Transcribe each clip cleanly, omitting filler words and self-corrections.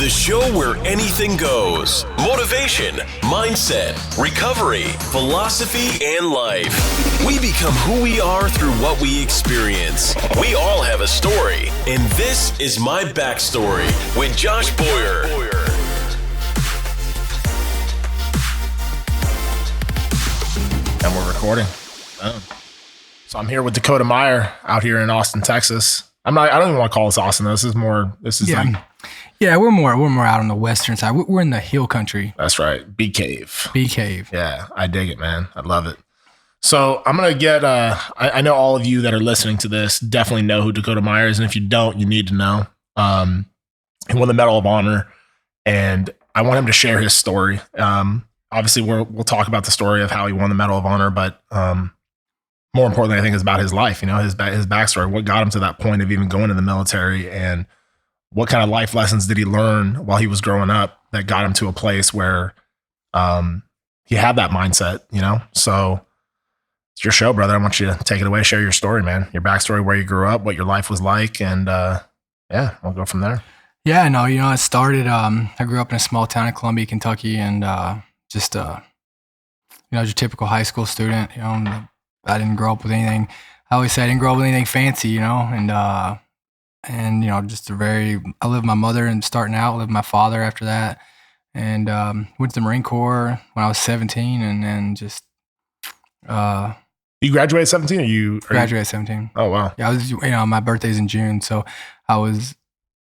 The show where anything goes. Motivation, mindset, recovery, philosophy, and life. We become who we are through what we experience. We all have a story, and this is My Backstory with Josh Boyer. And we're recording. So I'm here with Dakota Meyer out here in Austin, Texas. I don't even want to call this Austin though. Yeah, we're more out on the western side. We're in the hill country. That's right. Bee Cave. Bee Cave. Yeah, I dig it, man. I love it. So I'm going to get, I know all of you that are listening to this definitely know who Dakota Meyer is. And if you don't, you need to know. He won the Medal of Honor and I want him to share his story. Obviously we'll talk about the story of how he won the Medal of Honor, but, more importantly, I think is about his life, his backstory, what got him to that point of even going to the military, and what kind of life lessons did he learn while he was growing up that got him to a place where he had that mindset, So it's your show, brother. I want you to take it away, share your story, man, your backstory, where you grew up, what your life was like, and we'll go from there. Yeah, no, I started, I grew up in a small town in Columbia, Kentucky, and just your typical high school student, I didn't grow up with anything. I always say I didn't grow up with anything fancy, and I lived with my mother and starting out, lived with my father after that, and went to the Marine Corps when I was 17, and then just. You graduated 17, or graduated 17? Oh wow! Yeah, I was. My birthday's in June, so I was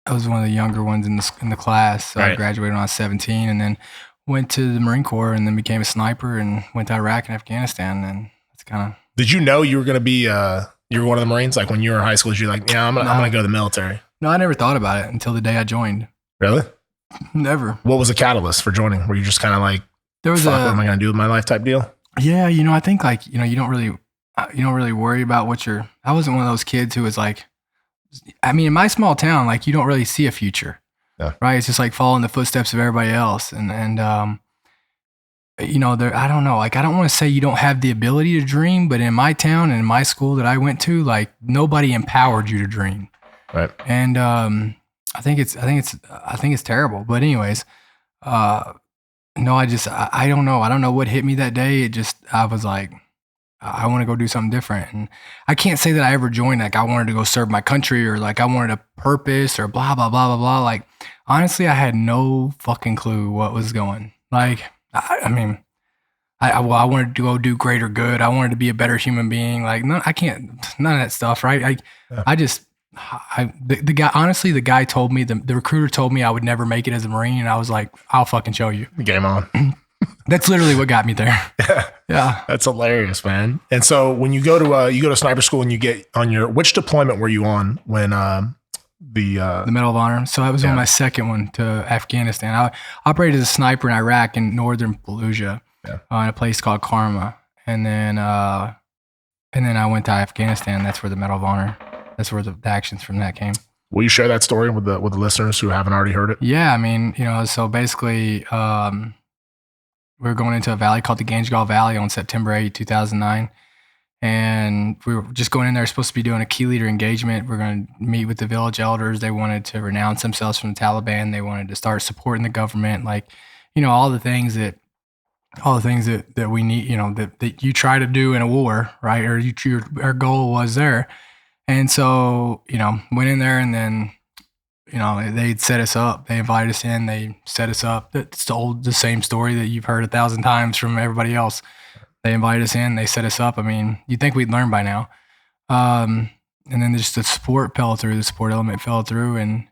one of the younger ones in the class. So right. I graduated when I was 17, and then went to the Marine Corps, and then became a sniper, and went to Iraq and Afghanistan, and it's kind of. Did you know you were going to be, you were one of the Marines? Like when you were in high school, you're like, I'm going to go to the military. No, I never thought about it until the day I joined. Really? Never. What was the catalyst for joining? Were you just kind of like, what am I going to do with my life type deal? Yeah. I think you don't really worry about I wasn't one of those kids who was like, in my small town, you don't really see a future, right? It's just like following the footsteps of everybody else. I don't know. I don't want to say you don't have the ability to dream, but in my town and in my school that I went to, nobody empowered you to dream. Right. And I think it's terrible. But anyways, I don't know. I don't know what hit me that day. I was like, I want to go do something different. And I can't say that I ever joined, I wanted to go serve my country, or I wanted a purpose, or blah, blah, blah, blah, blah. Honestly, I had no fucking clue what was going. I wanted to go do greater good. I wanted to be a better human being. I can't, none of that stuff, right? The guy told me, the recruiter told me I would never make it as a Marine. And I was like, I'll fucking show you. Game on. That's literally what got me there. Yeah. That's hilarious, man. And so when you go to sniper school and you get on which deployment were you on when, the Medal of Honor. So I was on my second one to Afghanistan. I operated as a sniper in Iraq in northern Fallujah, in a place called Karma, and then I went to Afghanistan. That's where the Medal of Honor. That's where the actions from that came. Will you share that story with the listeners who haven't already heard it? Yeah, so basically, we were going into a valley called the Ganjgal Valley on September 8, 2009. And we were just going in there, supposed to be doing a key leader engagement. We're going to meet with the village elders. They wanted to renounce themselves from the Taliban. They wanted to start supporting the government, all the things that we need, that you try to do in a war, right? Or our goal was there. And so, went in there, and then, they'd set us up. They invited us in. They set us up. It's the same story that you've heard 1,000 times from everybody else. They invited us in, they set us up. You'd think we'd learn by now. And then just the support element fell through. And,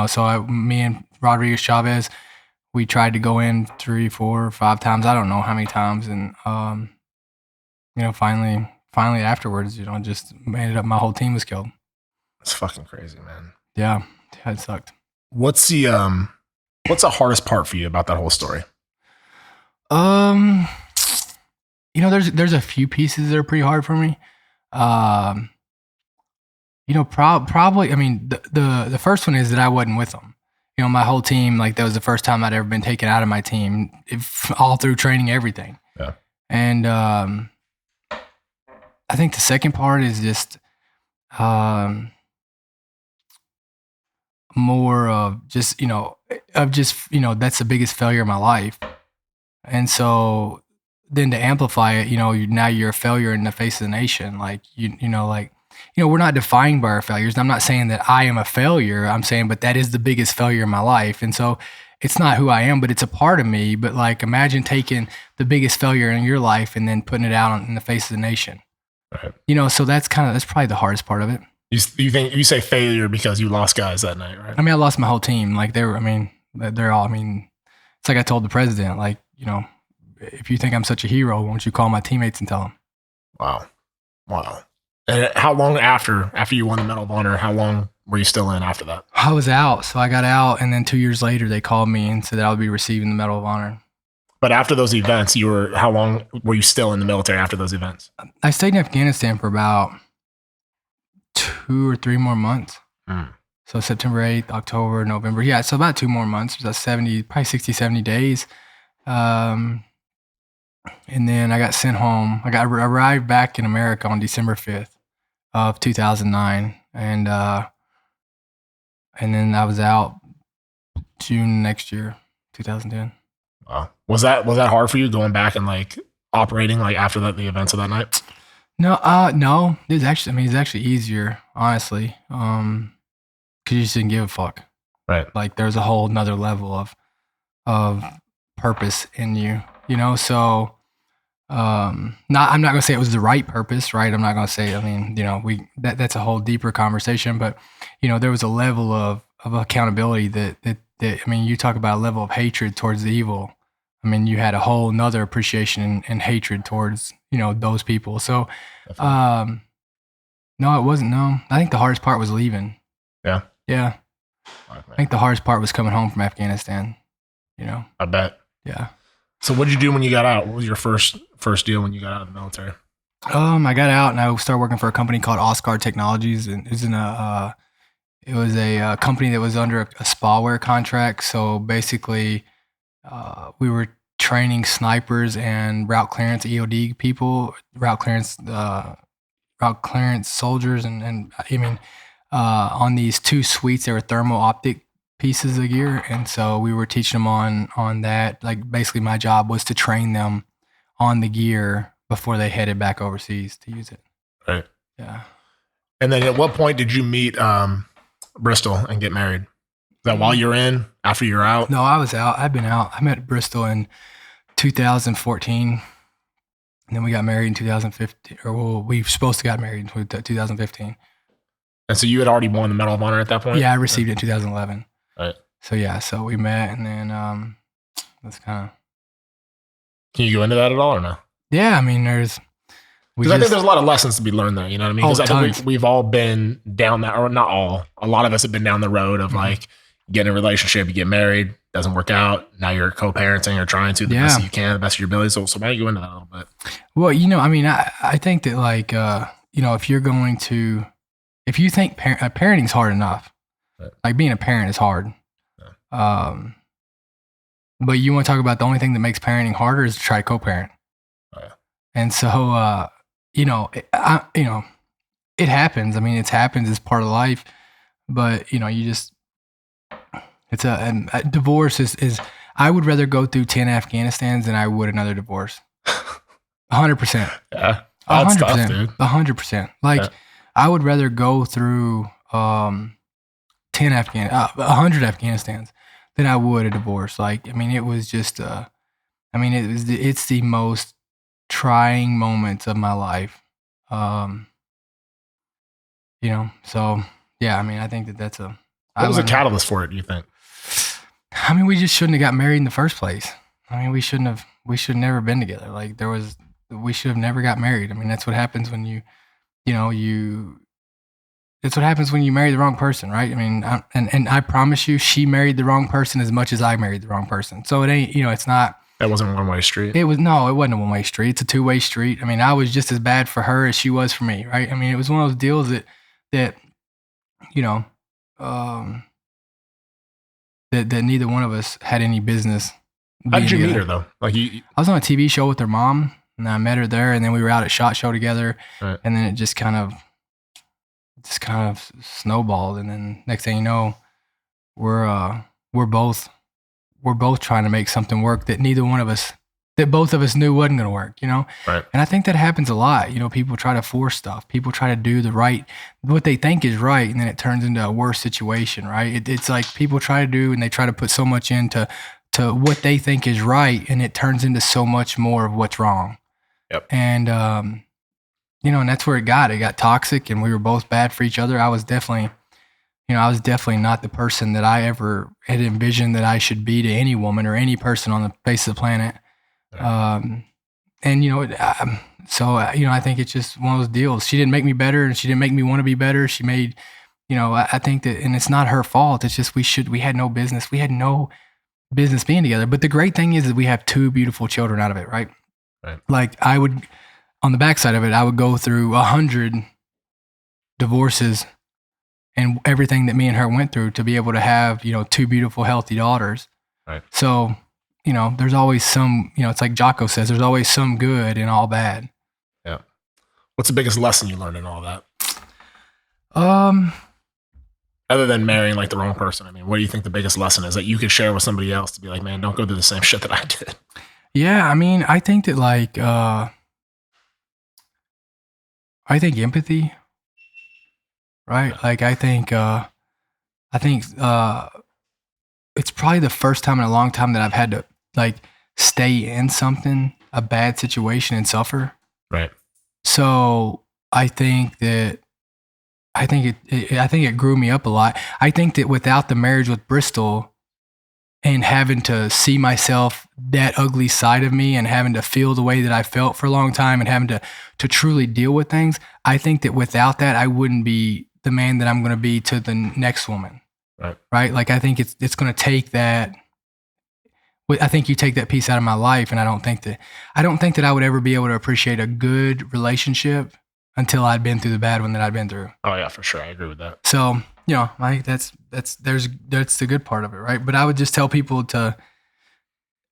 so me and Rodriguez Chavez, we tried to go in 3, 4, 5 times. I don't know how many times. And, finally afterwards, just ended up, my whole team was killed. It's fucking crazy, man. Yeah, it sucked. What's the hardest part for you about that whole story? There's a few pieces that are pretty hard for me. Probably, the first one is that I wasn't with them. My whole team, that was the first time I'd ever been taken out of my team, all through training, everything. Yeah. And, I think the second part is just, more of just, that's the biggest failure of my life. And so then to amplify it, now you're a failure in the face of the nation. Like, we're not defined by our failures. I'm not saying that I am a failure. I'm saying, but that is the biggest failure in my life. And so it's not who I am, but it's a part of me. But like, imagine taking the biggest failure in your life and then putting it out in the face of the nation. Right. So that's probably the hardest part of it. You think you say failure because you lost guys that night, right? I mean, I lost my whole team. Like they're all, it's like I told the president, like, if you think I'm such a hero, why don't you call my teammates and tell them? Wow. And how long after you won the Medal of Honor, how long were you still in after that? I was out. So I got out, and then 2 years later, they called me and said that I would be receiving the Medal of Honor. But after those events, how long were you still in the military after those events? I stayed in Afghanistan for about 2 or 3 more months. So September 8th, October, November. Yeah, so about 2 more months. It was probably 60, 70 days. And then I got sent home. I arrived back in America on December 5th of 2009. And then I was out June next year, 2010. Wow. Was that hard for you going back and like operating like after the events of that night? No. It's actually easier, honestly. 'Cause you just didn't give a fuck. Right. Like there's a whole nother level of purpose in you, so I'm not gonna say it was the right purpose, right? I'm not gonna say, that's a whole deeper conversation, but there was a level of accountability that you talk about a level of hatred towards the evil. You had a whole nother appreciation and hatred towards, those people. So, no, it wasn't. No, I think the hardest part was leaving. Yeah. Yeah. I think the hardest part was coming home from Afghanistan, I bet. Yeah. So what did you do when you got out? What was your first deal when you got out of the military? I got out and I started working for a company called Oscar Technologies, and it was a company that was under a spyware contract. So basically, we were training snipers and route clearance EOD people, route clearance soldiers, and on these 2 suites, there were thermal optic pieces of gear, and so we were teaching them on that. Like basically, my job was to train them on the gear before they headed back overseas to use it. Right. Yeah. And then at what point did you meet Bristol and get married? Is that while you're in, after you're out? No, I was out. I've been out. I met Bristol in 2014, and then we got married in 2015. We were supposed to got married in 2015. And so you had already won the Medal of Honor at that point? Yeah, I received it in 2011. Right. So yeah, so we met, and then that's kind of. Can you go into that at all or no? Yeah, I think there's a lot of lessons to be learned there. You know what I mean? Because I think we've all been down that, or not all. A lot of us have been down the road of like getting a relationship, you get married, doesn't work out. Now you're co-parenting or trying to the best you can, the best of your ability. So why don't you go into that a little bit? Well, I think that like if you think parenting's hard enough, right. Like being a parent is hard. Yeah. But you want to talk about the only thing that makes parenting harder is to try to co-parent. Oh, yeah. And so, it happens. It happens. It's part of life. But, it's a divorce is, I would rather go through 10 Afghanistans than I would another divorce. 100%. Yeah. That's 100%. tough, dude. 100%. Like, I would rather go through 100 Afghanistans than I would a divorce. Like, it was just, it's the most trying moments of my life. So yeah, I think that's what was a catalyst for it, do you think? We just shouldn't have got married in the first place. We should have never been together. Like we should have never got married. That's what happens when that's what happens when you marry the wrong person, right? And I promise you, she married the wrong person as much as I married the wrong person. So it ain't, it's not. That wasn't a one-way street. It wasn't a one-way street. It's a two-way street. I was just as bad for her as she was for me, right? It was one of those deals that that neither one of us had any business. How did you meet her though? Like I was on a TV show with her mom, and I met her there, and then we were out at SHOT Show together, right. And then it just kind of snowballed, and then next thing you know, we're both trying to make something work that both of us knew wasn't going to work, you know? Right. And I think that happens a lot. You know, people try to force stuff. People try to do what they think is right, and then it turns into a worse situation, right? It's like people try to do, and they try to put so much into what they think is right, and it turns into so much more of what's wrong. Yep. And, you know, and that's where it got toxic, and we were both bad for each other. I was definitely not the person that I ever had envisioned that I should be to any woman or any person on the face of the planet. And, you know, you know, I think it's just one of those deals. She didn't make me better, and she didn't make me want to be better. She made, you know, I think that, and it's not her fault. It's just we had no business being together. But the great thing is that we have 2 beautiful children out of it, right? Right. Like on the backside of it, I would go through 100 divorces and everything that me and her went through to be able to have, you know, 2 beautiful, healthy daughters. Right. So, you know, there's always some, you know, it's like Jocko says, there's always some good in all bad. Yeah. What's the biggest lesson you learned in all that? Other than marrying like the wrong person, I mean, what do you think the biggest lesson is that you could share with somebody else to be like, man, don't go through the same shit that I did? Yeah, I mean, I think that like, I think empathy, right? Like, I think it's probably the first time in a long time that I've had to like stay in something, a bad situation, and suffer. Right. So I think it grew me up a lot. I think that without the marriage with Bristol and having to see myself, that ugly side of me, and having to feel the way that I felt for a long time, and having to truly deal with things, I think that without that, I wouldn't be the man that I'm going to be to the next woman. Right. Like, I think it's going to take that. I think you take that piece out of my life, and I don't think that I would ever be able to appreciate a good relationship until I'd been through the bad one that I'd been through. Oh yeah, for sure. I agree with that. So, you know, I think that's the good part of it. Right. But I would just tell people to,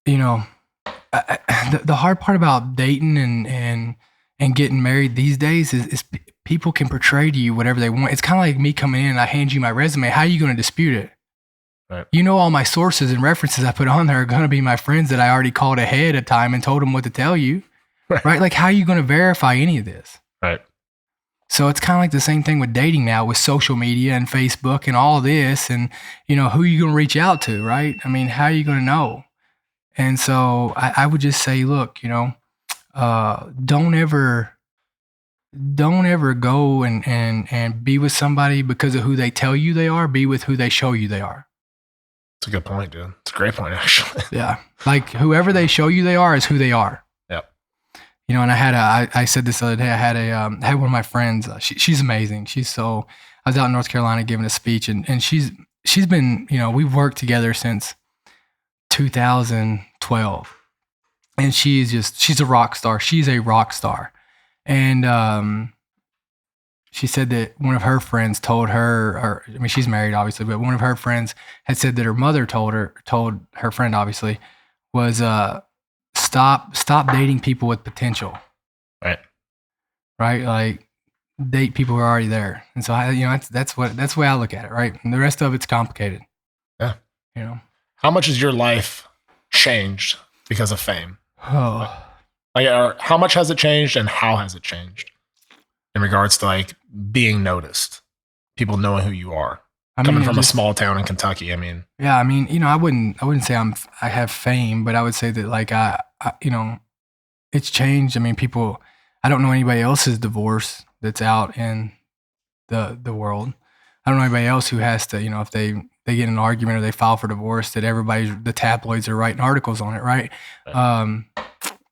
you know, the hard part about dating and getting married these days is people can portray to you whatever they want. It's kind of like me coming in and I hand you my resume. How are you going to dispute it? Right. You know, all my sources and references I put on there are going to be my friends that I already called ahead of time and told them what to tell you. Right. Like, how are you going to verify any of this? Right. So it's kind of like the same thing with dating now, with social media and Facebook and all this, and, you know, who are you going to reach out to, right? I mean, how are you going to know? And so I would just say, look, you know, don't ever go and be with somebody because of who they tell you they are. Be with who they show you they are. It's a good point, dude. It's a great point, actually. Yeah. Like, whoever they show you they are is who they are. Yep. You know, and I said this the other day, I had one of my friends, she's amazing. I was out in North Carolina giving a speech, and she's been, you know, we've worked together since 2012, and she's a rock star. She's a rock star. And, she said that one of her friends told her, or, I mean, she's married obviously, but one of her friends had said that her mother told her friend, obviously, was, stop dating people with potential. Right. Right. Like, date people who are already there. And so that's the way I look at it. Right. And the rest of it's complicated. Yeah. You know, how much has your life changed because of fame? Oh, Like, how much has it changed, and how has it changed in regards to like being noticed, people knowing who you are? Coming from a small town in Kentucky, I mean. Yeah, I mean, you know, I wouldn't say I have fame, but I would say that like I you know, it's changed. I mean, people, I don't know anybody else's divorce that's out in the world. I don't know anybody else who has to, you know, if they get in an argument or they file for divorce, that the tabloids are writing articles on it, right?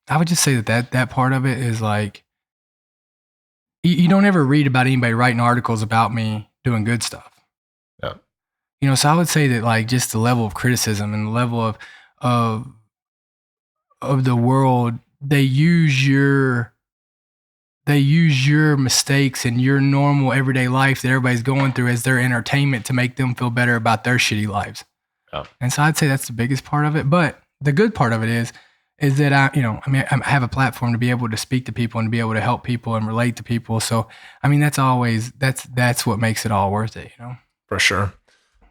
I would just say that part of it is like, you don't ever read about anybody writing articles about me doing good stuff. Yeah. You know, so I would say that like just the level of criticism and the level of the world, they use your mistakes and your normal everyday life that everybody's going through as their entertainment to make them feel better about their shitty lives. Yeah. And so I'd say that's the biggest part of it. But the good part of it is that I have a platform to be able to speak to people and to be able to help people and relate to people. So, I mean, that's what makes it all worth it, you know? For sure.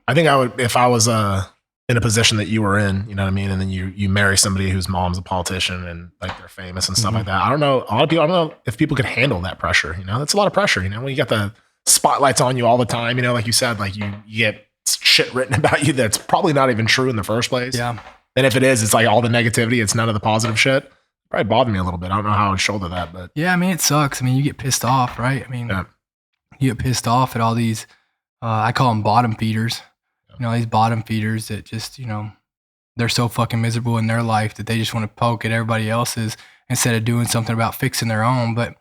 I think I would, if I was in a position that you were in, you know what I mean? And then you marry somebody whose mom's a politician and like they're famous and stuff like that. I don't know. A lot of people, I don't know if people could handle that pressure. You know, that's a lot of pressure. You know, when you got the spotlights on you all the time, you know, like you said, like you get shit written about you that's probably not even true in the first place. Yeah. And if it is, it's like all the negativity. It's none of the positive shit. Probably bothered me a little bit. I don't know how I would shoulder that, but yeah, I mean, it sucks. I mean, you get pissed off, right? I mean, you get pissed off at all these, I call them bottom feeders, you know, these bottom feeders that just, you know, they're so fucking miserable in their life that they just want to poke at everybody else's instead of doing something about fixing their own. But,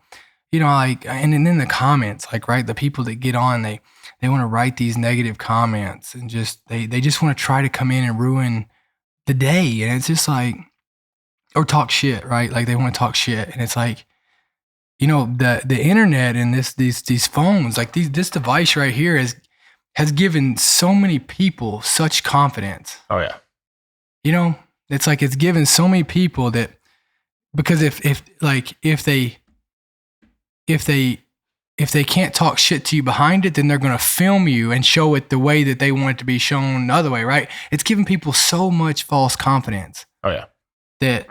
you know, like, and then the comments, like, right, the people that get on, they want to write these negative comments and just, they just want to try to come in and ruin the day. And it's just like, or talk shit, right? Like they want to talk shit. And it's like, you know, the internet and these phones, like this device right here has given so many people such confidence. oh yeah. You know, it's like it's given so many people that, because if they can't talk shit to you behind it, then they're going to film you and show it the way that they want it to be shown the other way, right? It's given people so much false confidence. Oh yeah. That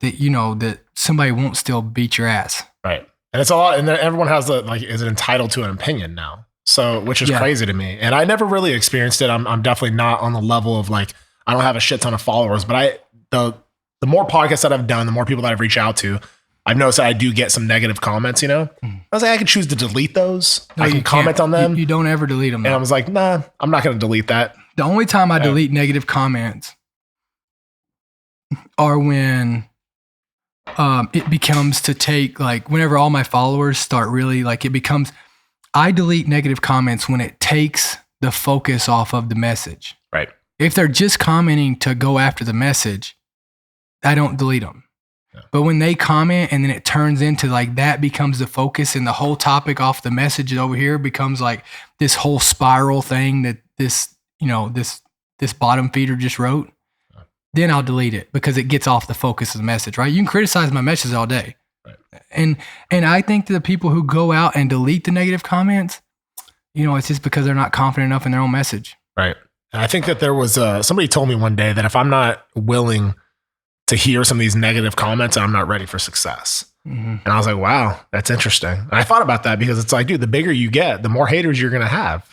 you know that somebody won't still beat your ass. Right. And it's a lot, and then everyone has is entitled to an opinion now. So, which is crazy to me. And I never really experienced it. I'm definitely not on the level of like, I don't have a shit ton of followers, but the more podcasts that I've done, the more people that I've reached out to, I've noticed that I do get some negative comments, you know? I was like, I could choose to delete those. No, I can comment on them. You don't ever delete them. And I was like, nah, I'm not going to delete that. The only time I delete negative comments are when it becomes to take, like, whenever all my followers start really, like, it becomes, I delete negative comments when it takes the focus off of the message. Right. If they're just commenting to go after the message, I don't delete them. Yeah. But when they comment and then it turns into like that becomes the focus and the whole topic off the message over here becomes like this whole spiral thing that this, you know, this bottom feeder just wrote, then I'll delete it because it gets off the focus of the message, right? You can criticize my message all day. Right. And I think that the people who go out and delete the negative comments, you know, it's just because they're not confident enough in their own message. Right. And I think that there was somebody told me one day that if I'm not willing to hear some of these negative comments, I'm not ready for success. Mm-hmm. And I was like, wow, that's interesting. And I thought about that because it's like, dude, the bigger you get, the more haters you're going to have.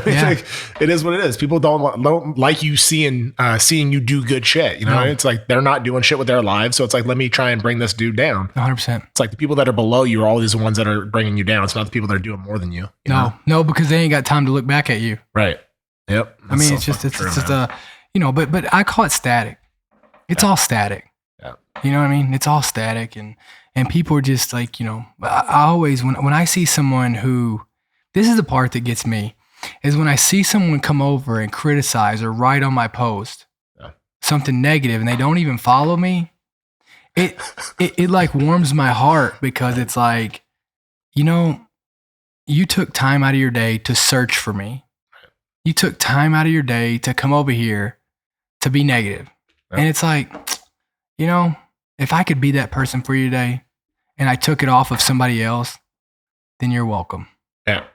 Yeah. Like, it is what it is. People don't like you seeing you do good shit. You know, It's like, they're not doing shit with their lives. So it's like, let me try and bring this dude down. 100%. It's like the people that are below you are always the ones that are bringing you down. It's not the people that are doing more than you. No, because they ain't got time to look back at you. Right. Yep. I mean, it's just you know, but I call it static. It's all static. Yeah. You know what I mean? It's all static and people are just like, you know, I always, when I see someone who, this is the part that gets me, is when I see someone come over and criticize or write on my post something negative and they don't even follow me, it like warms my heart because it's like, you know, you took time out of your day to search for me. You took time out of your day to come over here to be negative. Yeah. And it's like, you know, if I could be that person for you today and I took it off of somebody else, then you're welcome. Yeah.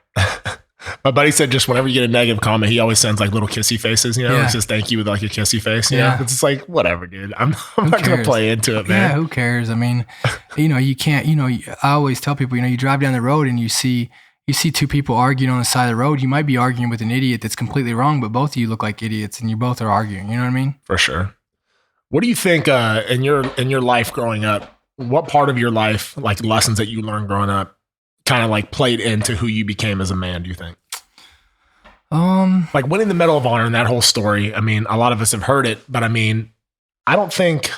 My buddy said just whenever you get a negative comment, he always sends like little kissy faces, you know, It says thank you with like a kissy face. You know? It's just like, whatever, dude. I'm not going to play into it, man. Yeah, who cares? I mean, you know, you can't, you know, I always tell people, you know, you drive down the road and you see two people arguing on the side of the road, you might be arguing with an idiot that's completely wrong, but both of you look like idiots and you both are arguing. You know what I mean? For sure. What do you think in your life growing up, what part of your life, like lessons that you learned growing up, kind of like played into who you became as a man, do you think? Like winning the Medal of Honor and that whole story, I mean, a lot of us have heard it, but I mean, I don't think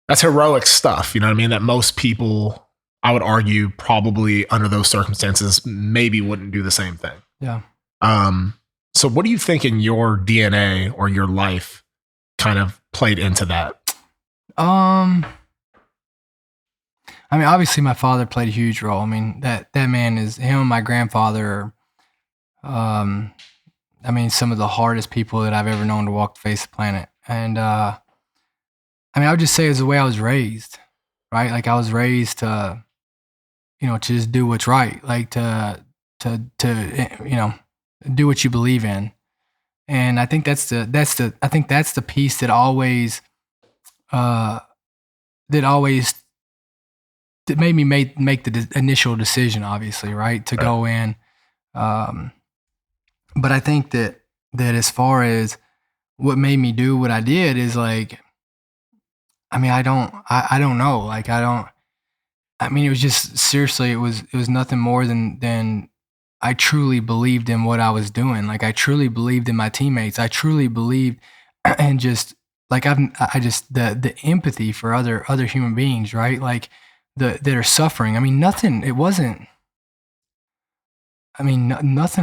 that's heroic stuff, you know what I mean? That most people, I would argue, probably under those circumstances, maybe wouldn't do the same thing. Yeah. So what do you think in your DNA or your life kind of played into that? I mean, obviously my father played a huge role. I mean, that man is, him and my grandfather are, I mean, some of the hardest people that I've ever known to walk the face of the planet. And, I mean, I would just say it's the way I was raised, right? Like I was raised to, you know, to just do what's right. Like to, you know, do what you believe in. And I think that's the piece that always that made me make the initial decision, obviously, right, to go in. But I think that as far as what made me do what I did is like, I mean, I don't know. Like, I mean, it was just, seriously, it was nothing more than I truly believed in what I was doing. Like, I truly believed in my teammates. I truly believed, and just like, the empathy for other human beings, right? Like, that are suffering. I mean, nothing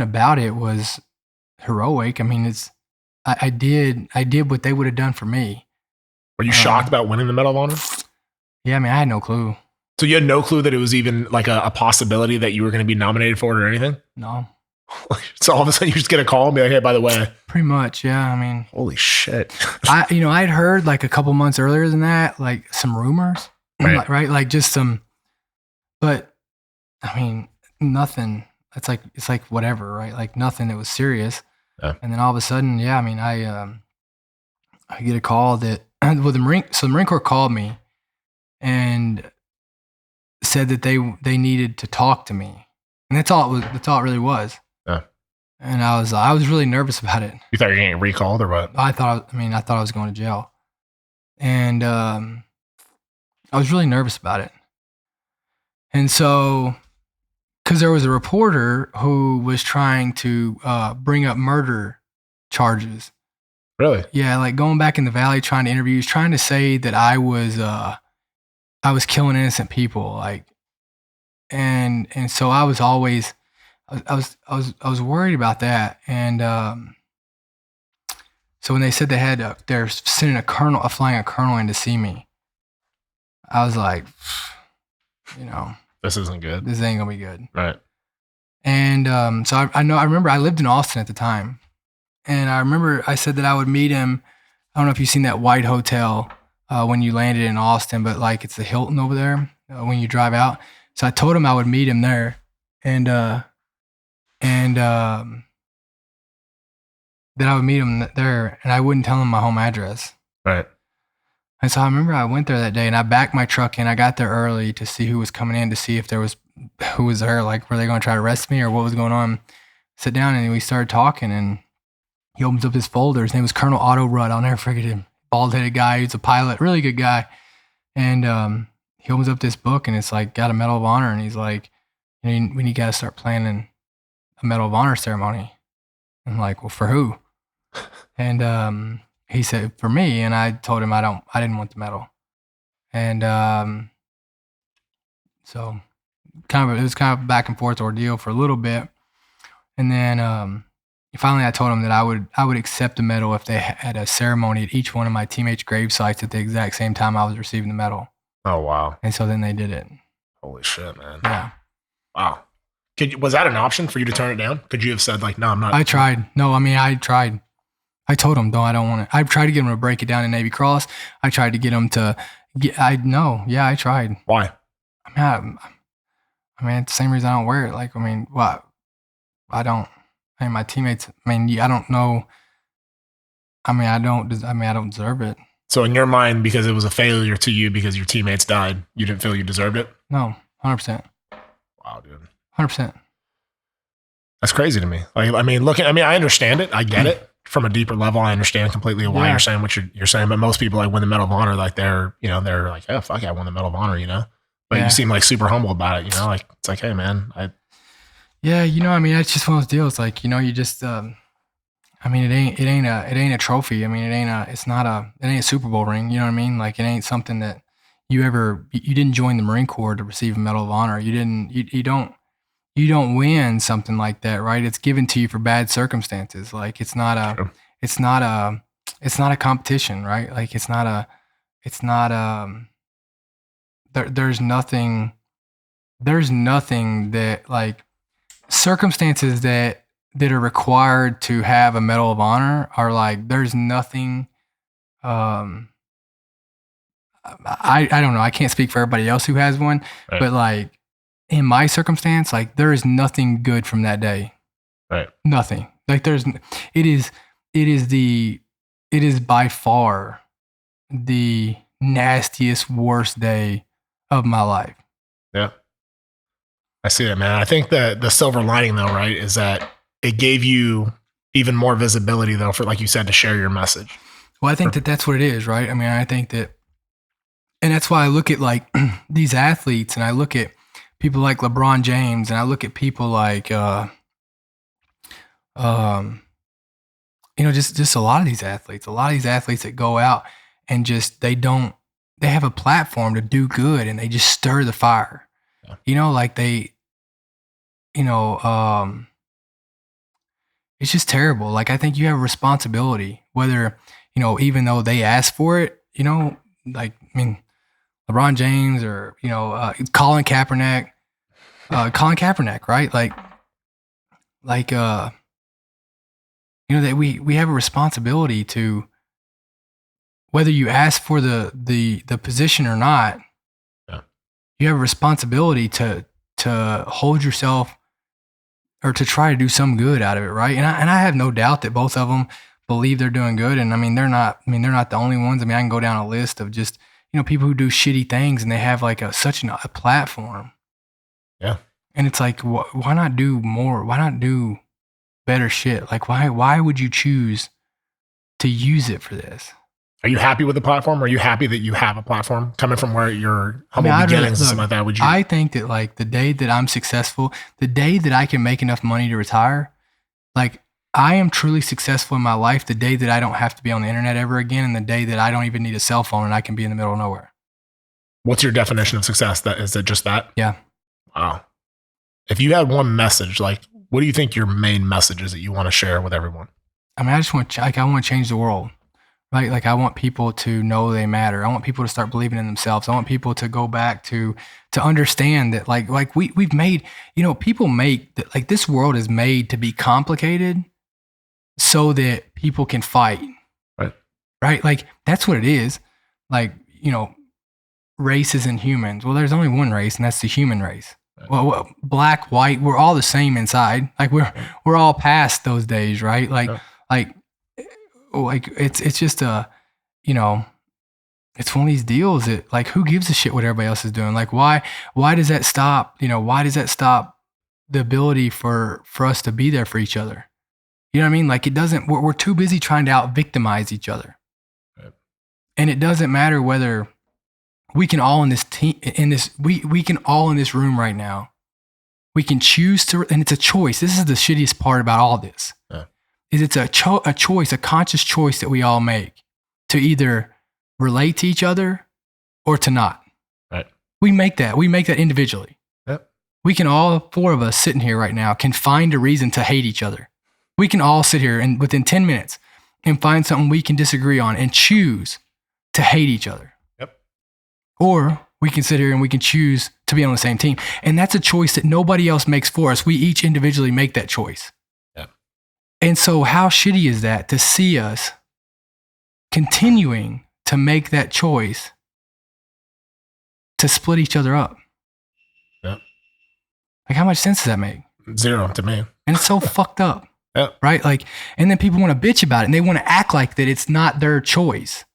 about it was heroic. I mean, I did what they would have done for me. Were you shocked about winning the Medal of Honor? Yeah, I mean, I had no clue. So you had no clue that it was even like a possibility that you were going to be nominated for it or anything? No. So all of a sudden you just get a call and be like, hey, by the way. Pretty much, yeah. I mean, holy shit. I'd heard like a couple months earlier than that, like some rumors, right? Like just some, but I mean, nothing. It's like whatever, right? Like nothing that was serious. Yeah. And then all of a sudden, yeah, I mean, I get a call that, well, the Marine Corps called me and said that they needed to talk to me, and that's all it really was. Yeah. And I was really nervous about it. You thought you were getting recalled or what? I thought I was going to jail, and I was really nervous about it. And so, because there was a reporter who was trying to bring up murder charges. Really? Yeah, like going back in the Valley, trying to interview, trying to say that I was killing innocent people, like, and so I was always, I was worried about that, and so when they said they're sending flying a colonel in to see me, I was like, this isn't good. This ain't gonna be good, right? And so I remember I lived in Austin at the time, and I remember I said that I would meet him. I don't know if you've seen that white hotel when you landed in Austin, but like it's the Hilton over there when you drive out. So I told him I would meet him there, and that I would meet him there, and I wouldn't tell him my home address. Right. And so I remember I went there that day, and I backed my truck in. I got there early to see who was coming in, to see if who was there. Like, were they going to try to arrest me or what was going on? Sit down, and we started talking, and he opens up his folder. His name was Colonel Otto Rudd. I'll never forget him. Bald-headed guy. He's a pilot, really good guy. And he opens up this book, and it's like got a Medal of Honor, and he's like, "We got to start planning a Medal of Honor ceremony." I'm like, "Well, for who?" And he said, "For me." And I told him I didn't want the medal. And so it was kind of a back and forth ordeal for a little bit, and then finally I told him that I would accept the medal if they had a ceremony at each one of my teammates' grave sites at the exact same time I was receiving the medal. Oh, wow. And so then they did it. Holy shit, man. Yeah. Wow. Was that an option for you to turn it down? Could you have said like, no, I'm not? I tried. No, I mean, I tried. I told him, no, I don't want it. I tried to get him to break it down in Navy Cross. I tried to get him to I tried. Why? I mean, it's the same reason I don't wear it. Like, I mean, what? I mean, my teammates, I mean, I don't know. I mean, I don't deserve it. So in your mind, because it was a failure to you because your teammates died, you didn't feel you deserved it? No, 100%. Wow, dude. 100%. That's crazy to me. Like, I mean, I understand it. I get it from a deeper level. I understand completely why you're saying what you're saying. But most people like win the Medal of Honor, like they're like, oh, fuck, I won the Medal of Honor, But you seem like super humble about it, like, it's like, hey, man, yeah, I mean, it's just one of those deals. Like, you just, I mean, it ain't a trophy. I mean, it ain't a Super Bowl ring. You know what I mean? Like, it ain't something that you didn't join the Marine Corps to receive a Medal of Honor. You don't win something like that, right? It's given to you for bad circumstances. Like, it's not a competition, right? Like, there's nothing that, like, circumstances that are required to have a Medal of Honor are like, there's nothing, I don't know. I can't speak for everybody else who has one, right. But like in my circumstance, like there is nothing good from that day. Right. Nothing. Like it is it is by far the nastiest, worst day of my life. Yeah. I see it, man. I think that the silver lining though, right, is that it gave you even more visibility though, for, like you said, to share your message. Well, I think that that's what it is, right? I mean, I think that, and that's why I look at like these athletes, and I look at people like LeBron James, and I look at people like, just a lot of these athletes that go out and just, they have a platform to do good, and they just stir the fire. Yeah. Like it's just terrible. Like, I think you have a responsibility, whether, even though they ask for it, like, I mean, LeBron James or, Colin Kaepernick, right? That we have a responsibility to, whether you ask for the position or not, yeah, you have a responsibility to hold yourself, or to try to do some good out of it, right? And I have no doubt that both of them believe they're doing good. And I mean, they're not the only ones. I mean, I can go down a list of just, people who do shitty things, and they have like such a platform. Yeah. And it's like, why not do more? Why not do better shit? Like, why would you choose to use it for this? Are you happy with the platform? Are you happy that you have a platform coming from where your humble beginnings and something like that? I think that like the day that I'm successful, the day that I can make enough money to retire, like I am truly successful in my life the day that I don't have to be on the internet ever again, and the day that I don't even need a cell phone and I can be in the middle of nowhere. What's your definition of success? Is it just that? Yeah. Wow. If you had one message, like, what do you think your main message is that you want to share with everyone? I mean, I want to change the world. Right? Like, I want people to know they matter. I want people to start believing in themselves. I want people to go back to understand that like we've made, people make that, like, this world is made to be complicated so that people can fight. Right. Right? Like, that's what it is. Like, races and humans. Well, there's only one race, and that's the human race. Right. Well, black, white, we're all the same inside. Like, we're all past those days, right? Like, it's just it's one of these deals that, like, who gives a shit what everybody else is doing? Like, why does that stop? Why does that stop the ability for us to be there for each other? You know what I mean? Like, it doesn't, we're too busy trying to out victimize each other. Right. And it doesn't matter whether we can all in this team, we can all in this room right now, we can choose to, and it's a choice. This is the shittiest part about all this. Yeah. Is it's a choice, a conscious choice that we all make to either relate to each other or to not. Right. We make that individually. Yep. We can all, four of us sitting here right now, can find a reason to hate each other. We can all sit here and within 10 minutes and find something we can disagree on and choose to hate each other. Yep. Or we can sit here and we can choose to be on the same team. And that's a choice that nobody else makes for us. We each individually make that choice. And so how shitty is that to see us continuing to make that choice to split each other up? Yeah. Like, how much sense does that make? Zero to me. And it's so fucked up. Yeah. Right? Like, and then people want to bitch about it, and they want to act like that it's not their choice.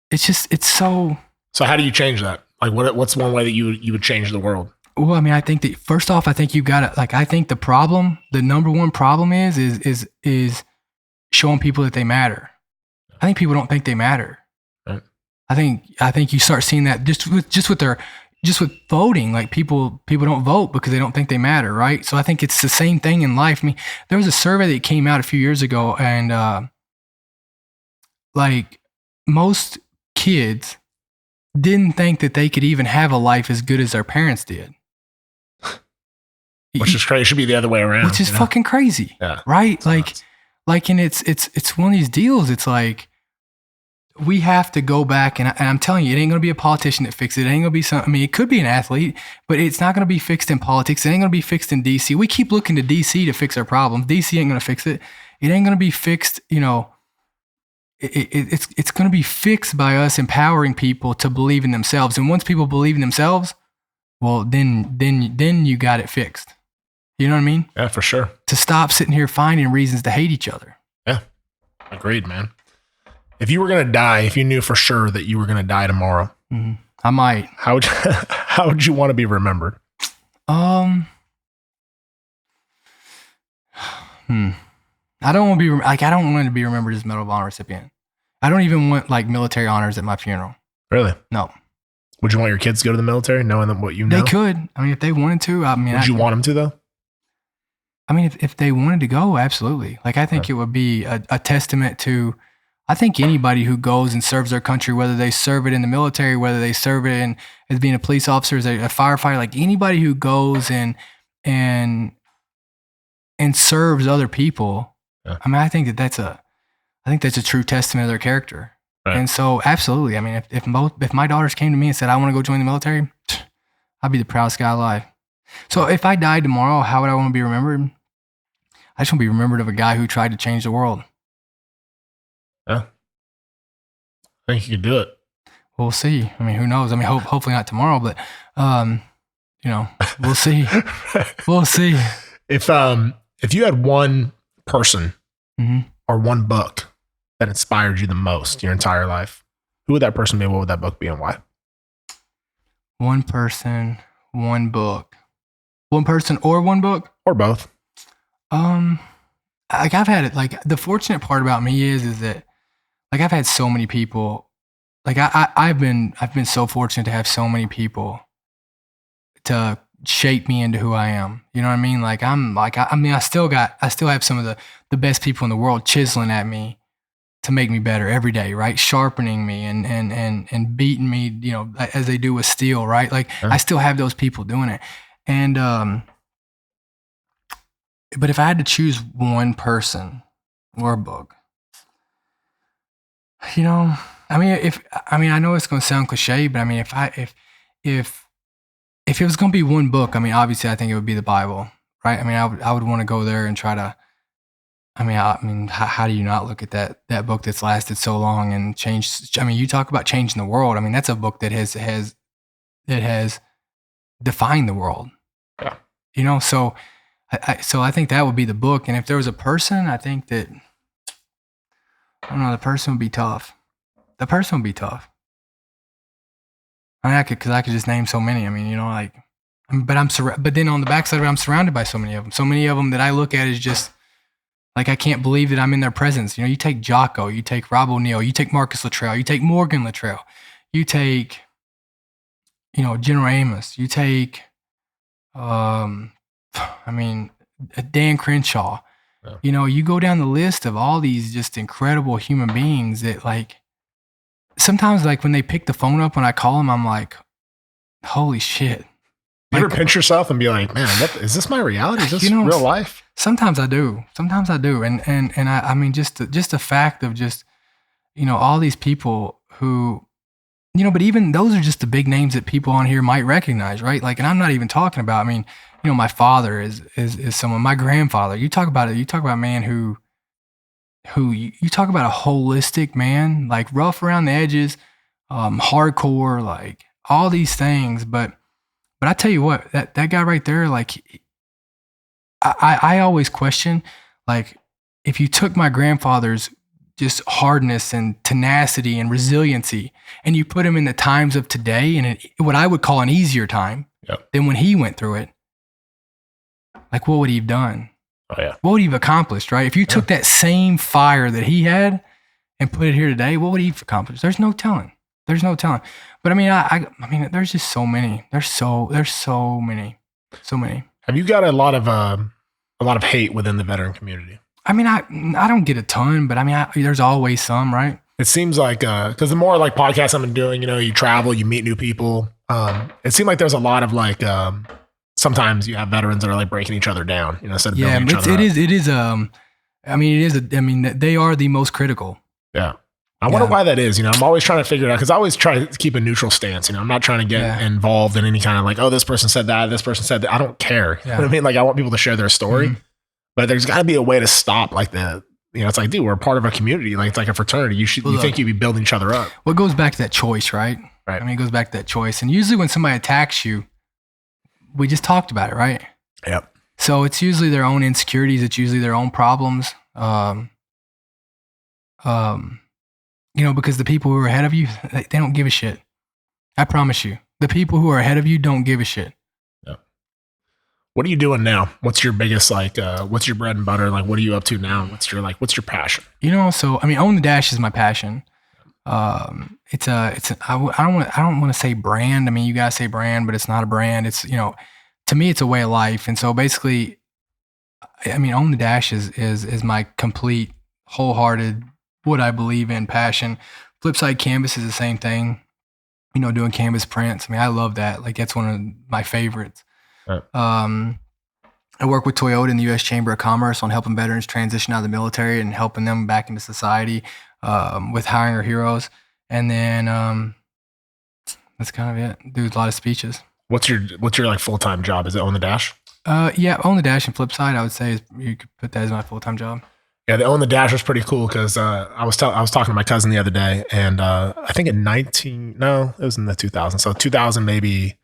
It's just, it's so. So how do you change that? Like, what's one way that you would change the world? Well, I mean, I think that first off, I think you got to, like, I think the number one problem is showing people that they matter. I think people don't think they matter. Right. I think you start seeing that just with voting. Like, people don't vote because they don't think they matter, right? So I think it's the same thing in life. I mean, there was a survey that came out a few years ago, and like, most kids didn't think that they could even have a life as good as their parents did. Which is crazy. It should be the other way around. Which is fucking crazy. Yeah. Right? And it's one of these deals. It's like, we have to go back, and I'm telling you, it ain't going to be a politician that fixes it. It ain't going to be it could be an athlete, but it's not going to be fixed in politics. It ain't going to be fixed in DC. We keep looking to DC to fix our problems. DC ain't going to fix it. It ain't going to be fixed, it's going to be fixed by us empowering people to believe in themselves. And once people believe in themselves, well, then you got it fixed. You know what I mean? Yeah, for sure. To stop sitting here finding reasons to hate each other. Yeah. Agreed, man. If you were going to die, if you knew for sure that you were going to die tomorrow, I might. how would you want to be remembered? I don't want to be like, I don't want to be remembered as Medal of Honor recipient. I don't even want like military honors at my funeral. Really? No. Would you want your kids to go to the military, knowing what you know? They could. I mean, if they wanted to. I mean, would you want them to though? I mean, if they wanted to go, absolutely. Like, I think it would be a testament to. I think anybody who goes and serves their country, whether they serve it in the military, whether they serve it in as being a police officer, as a firefighter, like anybody who goes and serves other people. Yeah. I mean, I think that's a true testament of their character. Right. And so, absolutely. I mean, if my daughters came to me and said, I want to go join the military, I'd be the proudest guy alive. So if I died tomorrow, how would I want to be remembered? I just want to be remembered of a guy who tried to change the world. Yeah. I think you could do it. We'll see. I mean, who knows? I mean, hopefully not tomorrow, but, we'll see. We'll see. If you had one person or one book that inspired you the most your entire life, who would that person be? What would that book be and why? One person, one book. One person or one book? Or both. Like I've had it, like the fortunate part about me is that like I've had so many people, like I've been so fortunate to have so many people to shape me into who I am. You know what I mean? Like I still have some of the best people in the world chiseling at me to make me better every day, right? Sharpening me and beating me, you know, as they do with steel, right? Like I still have those people doing it. And but if I had to choose one person or a book, you know, I mean, I know it's going to sound cliche, but I mean, if it was going to be one book, I mean, obviously I think it would be the Bible, right? I mean, I would want to go there and try to, I mean, how do you not look at that book that's lasted so long and changed? I mean, you talk about changing the world. I mean, that's a book that has defined the world. Yeah. You know, so I think that would be the book. And if there was a person, I think that, I don't know, the person would be tough. The person would be tough. I mean, because I could just name so many. I mean, you know, like, but then on the backside of it, I'm surrounded by so many of them. So many of them that I look at as just, like, I can't believe that I'm in their presence. You know, you take Jocko, you take Rob O'Neill, you take Marcus Luttrell, you take Morgan Luttrell, you take, you know, General Amos, you take, I mean, Dan Crenshaw. Yeah. You know, you go down the list of all these just incredible human beings that, like, sometimes, like, when they pick the phone up when I call them, I'm like, holy shit. You ever pinch yourself and be like, man, is this my reality? Is this real life? Sometimes I do. And I mean, just the fact of just, you know, all these people who, you know, but even those are just the big names that people on here might recognize, right? Like, and I'm not even talking about, I mean, you know, my father is someone, my grandfather, you talk about a man who you talk about a holistic man, like rough around the edges, hardcore, like all these things. But I tell you what, that guy right there, like, I always question, like, if you took my grandfather's just hardness and tenacity and resiliency and you put him in the times of today and what I would call an easier time than when he went through it, like, what would he have done? Oh, yeah. What would he have accomplished, right? If you took that same fire that he had and put it here today, what would he have accomplished? There's no telling. But I mean, I mean, there's just so many. There's so many. Have you got a lot of hate within the veteran community? I mean, I don't get a ton, but I mean, there's always some, right? It seems like, because the more like podcasts I've been doing, you know, you travel, you meet new people. It seemed like there's a lot of like, sometimes you have veterans that are like breaking each other down, you know, instead of building each other up. It is. I mean, they are the most critical. Yeah. I wonder why that is. You know, I'm always trying to figure it out because I always try to keep a neutral stance. You know, I'm not trying to get involved in any kind of like, oh, this person said that, this person said that. I don't care. You know what I mean? Like, I want people to share their story, but there's got to be a way to stop like the, you know, it's like, dude, we're a part of a community. Like, it's like a fraternity. You think you'd be building each other up. Well, it goes back to that choice, right? Right. I mean, it goes back to that choice. And usually when somebody attacks you, we just talked about it, right? Yep. So it's usually their own insecurities. It's usually their own problems. Because the people who are ahead of you, they don't give a shit. I promise you. The people who are ahead of you don't give a shit. Yeah. What are you doing now? What's your biggest, what's your bread and butter? Like, what are you up to now? What's your passion? Own the Dash is my passion. I don't want to say brand. I mean, you guys say brand, but it's not a brand. It's, to me, it's a way of life. And so basically, Own the Dash is my complete, wholehearted, what I believe in passion. Flipside Canvas is the same thing. Doing canvas prints. I love that. Like, that's one of my favorites. Right. I work with Toyota and the U.S. Chamber of Commerce on helping veterans transition out of the military and helping them back into society with hiring our heroes. And then that's kind of it. Do a lot of speeches. What's your like full-time job? Is it Own the Dash? Yeah, Own the Dash and Flipside, I would say you could put that as my full-time job. Yeah, the Own the Dash was pretty cool because I was talking to my cousin the other day, and I think it was in the 2000s. So 2000 maybe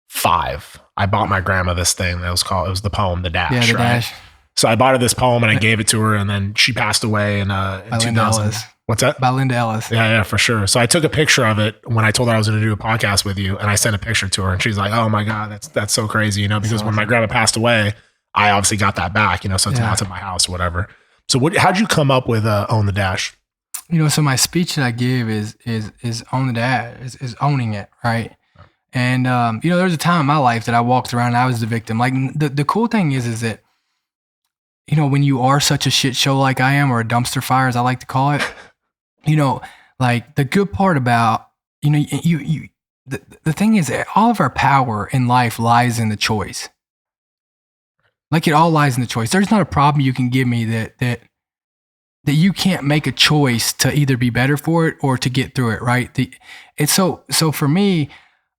5. I bought my grandma this thing that was the poem, The Dash. Yeah, The right? Dash. So I bought her this poem and I gave it to her, and then she passed away in 2000. What's that? By Linda Ellis. Yeah, for sure. So I took a picture of it when I told her I was going to do a podcast with you, and I sent a picture to her, and she's like, "Oh my God, that's so crazy," because when my grandma passed away, I obviously got that back, so it's not at my house or whatever. So how'd you come up with Own the Dash? So my speech that I give is Own the Dash, is owning it, right? And there was a time in my life that I walked around and I was the victim. Like, the cool thing is that when you are such a shit show like I am, or a dumpster fire as I like to call it, like, the good part about the thing is that all of our power in life lies in the choice. Like, it all lies in the choice. There's not a problem you can give me that you can't make a choice to either be better for it or to get through it, right? It's so for me,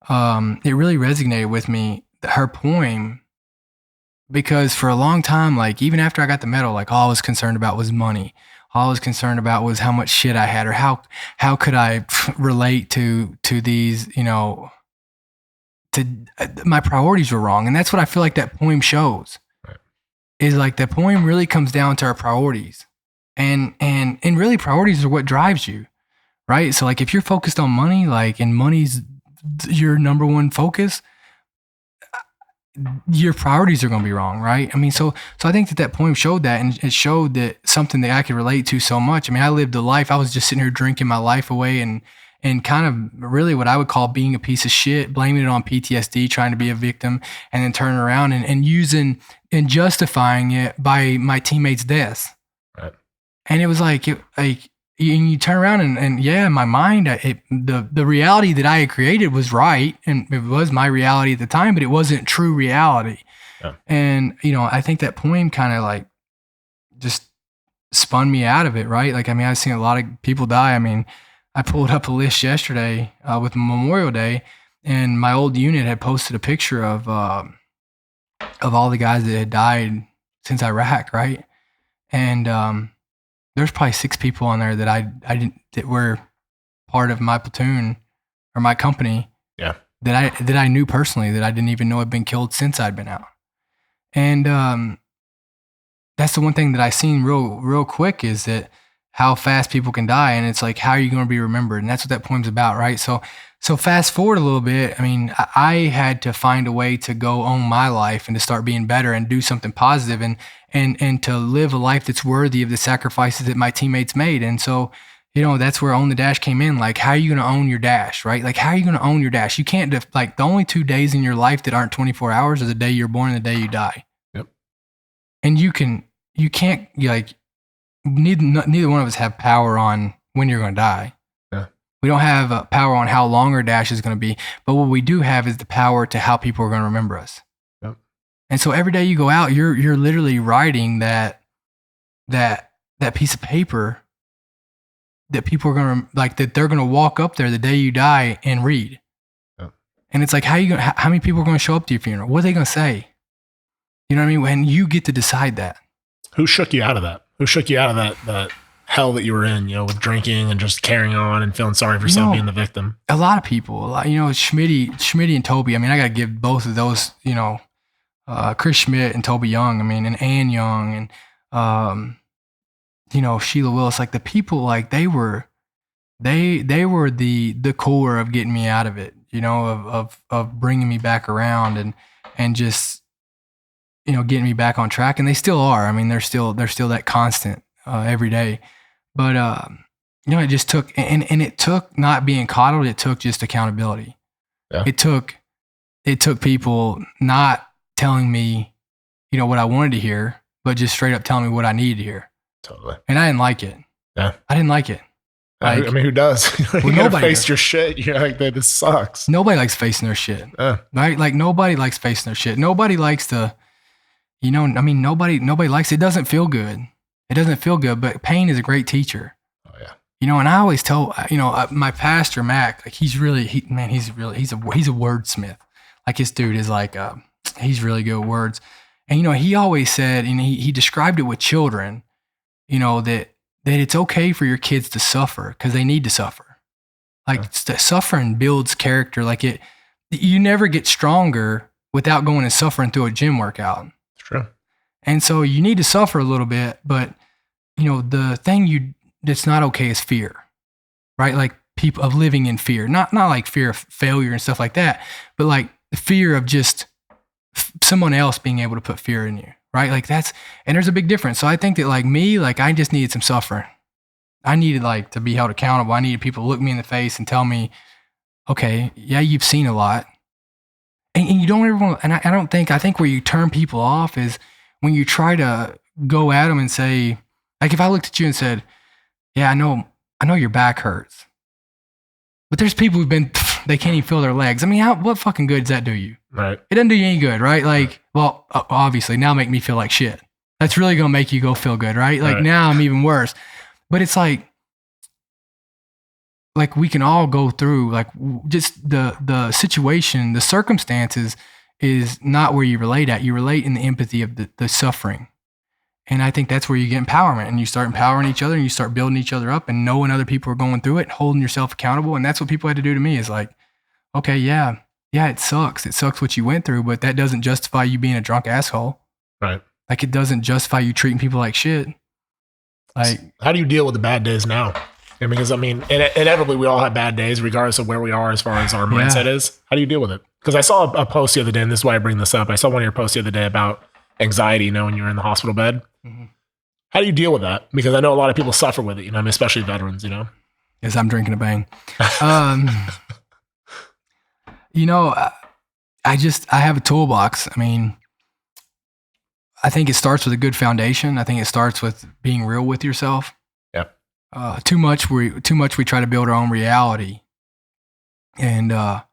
it really resonated with me, her poem, because for a long time, like, even after I got the medal, like, all I was concerned about was money. All I was concerned about was how much shit I had, or how could I relate to these, my priorities were wrong. And that's what I feel like that poem shows. Is like, the poem really comes down to our priorities, and really priorities are what drives you, right? So, like, if you're focused on money, like, and money's your number one focus, your priorities are going to be wrong, right? So I think that poem showed that, and it showed that something that I could relate to so much. I lived a life. I was just sitting here drinking my life away, and kind of really what I would call being a piece of shit, blaming it on PTSD, trying to be a victim, and then turning around and using and justifying it by my teammates' deaths. Right. And it was like, you turn around and yeah, in my mind, the reality that I had created was right, and it was my reality at the time, but it wasn't true reality. Yeah. And I think that poem kind of like just spun me out of it, right? Like, I've seen a lot of people die. I pulled up a list yesterday with Memorial Day, and my old unit had posted a picture of all the guys that had died since Iraq, right? And there's probably 6 people on there that were part of my platoon or my company. Yeah. That I knew personally, that I didn't even know had been killed since I'd been out. And that's the one thing that I seen real quick, is that how fast people can die, and it's like, how are you going to be remembered? And that's what that poem's about, right? So fast forward a little bit. I had to find a way to go own my life and to start being better and do something positive and to live a life that's worthy of the sacrifices that my teammates made. And so, that's where Own the Dash came in. Like, how are you going to own your dash, right? Like, how are you going to own your dash? You can't the only 2 days in your life that aren't 24 hours are the day you're born and the day you die. Yep. And you can't, neither one of us have power on when you're going to die. Yeah. We don't have power on how long our dash is going to be, but what we do have is the power to how people are going to remember us. Yep. And so every day you go out, you're literally writing that piece of paper that people are going to that they're going to walk up there the day you die and read. Yep. And it's like, how many people are going to show up to your funeral? What are they going to say? You know what I mean? When you get to decide that. Who shook you out of that? Who shook you out of that hell that you were in, with drinking and just carrying on and feeling sorry for yourself being the victim? A lot of people, Schmitty and Toby. I got to give both of those, Chris Schmidt and Toby Young. And Ann Young and Sheila Willis, like the people, like they were the core of getting me out of it, of bringing me back around and just, getting me back on track. And they still are. I mean, they're still that constant every day. But, it just took, and it took not being coddled. It took just accountability. Yeah. It took people not telling me, what I wanted to hear, but just straight up telling me what I needed to hear. Totally. And I didn't like it. Yeah. I didn't like it. Like, I mean, who does? You gotta nobody face does. your shit. You're like, this sucks. Nobody likes facing their shit. Right? Like nobody likes facing their shit. Nobody likes to, nobody likes it. It doesn't feel good. It doesn't feel good, but pain is a great teacher. Oh yeah. And I always tell, my pastor, Mac, like he's a wordsmith. Like this dude is like, he's really good at words. And, he always said, and he described it with children, that it's okay for your kids to suffer because they need to suffer. Like suffering builds character. Like you never get stronger without going and suffering through a gym workout. True. And so you need to suffer a little bit, but the thing that's not okay is fear, right? Like people of living in fear, not like fear of failure and stuff like that, but like the fear of just someone else being able to put fear in you, right? Like and there's a big difference. So I think that like me, like I just needed some suffering. I needed like to be held accountable. I needed people to look me in the face and tell me, okay, yeah, you've seen a lot. And you don't ever want, and I think where you turn people off is when you try to go at them and say, like if I looked at you and said, yeah, I know your back hurts, but there's people they can't even feel their legs. I mean, what fucking good does that do you? Right. It doesn't do you any good, right? Like, well, obviously now make me feel like shit. That's really going to make you go feel good, right? Like now I'm even worse. But it's like we can all go through like just the situation, the circumstances is not where you relate at. You relate in the empathy of the suffering. And I think that's where you get empowerment and you start empowering each other and you start building each other up and knowing other people are going through it and holding yourself accountable. And that's what people had to do to me is like, okay, yeah, it sucks. It sucks what you went through, but that doesn't justify you being a drunk asshole. Right. Like it doesn't justify you treating people like shit. Like, how do you deal with the bad days now? Because inevitably we all have bad days regardless of where we are as far as our mindset is. How do you deal with it? Because I saw a post the other day, and this is why I bring this up. I saw one of your posts the other day about anxiety, when you're in the hospital bed. Mm-hmm. How do you deal with that? Because I know a lot of people suffer with it, especially veterans, Yes, I'm drinking a bang. I have a toolbox. I mean, I think it starts with a good foundation. I think it starts with being real with yourself. Yep. Too much we try to build our own reality. And I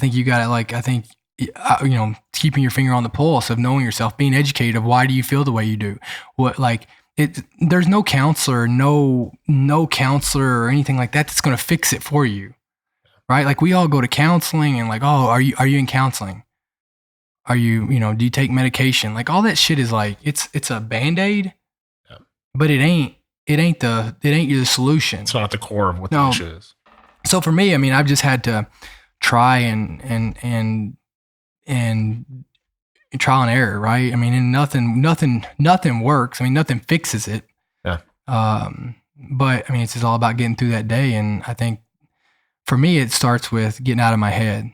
think you got to keeping your finger on the pulse of knowing yourself, being educated of why do you feel the way you do? There's no counselor, no counselor or anything like that that's going to fix it for you. Right? Like we all go to counseling and like, oh, are you in counseling? Are you, do you take medication? Like all that shit is like, it's a Band-Aid, but it ain't the solution. It's not the core of what the issue is. So for me, I mean, I've just had to try and trial and error, right? I mean, and nothing works. I mean, nothing fixes it. Yeah. But I mean, it's just all about getting through that day. And I think for me, it starts with getting out of my head.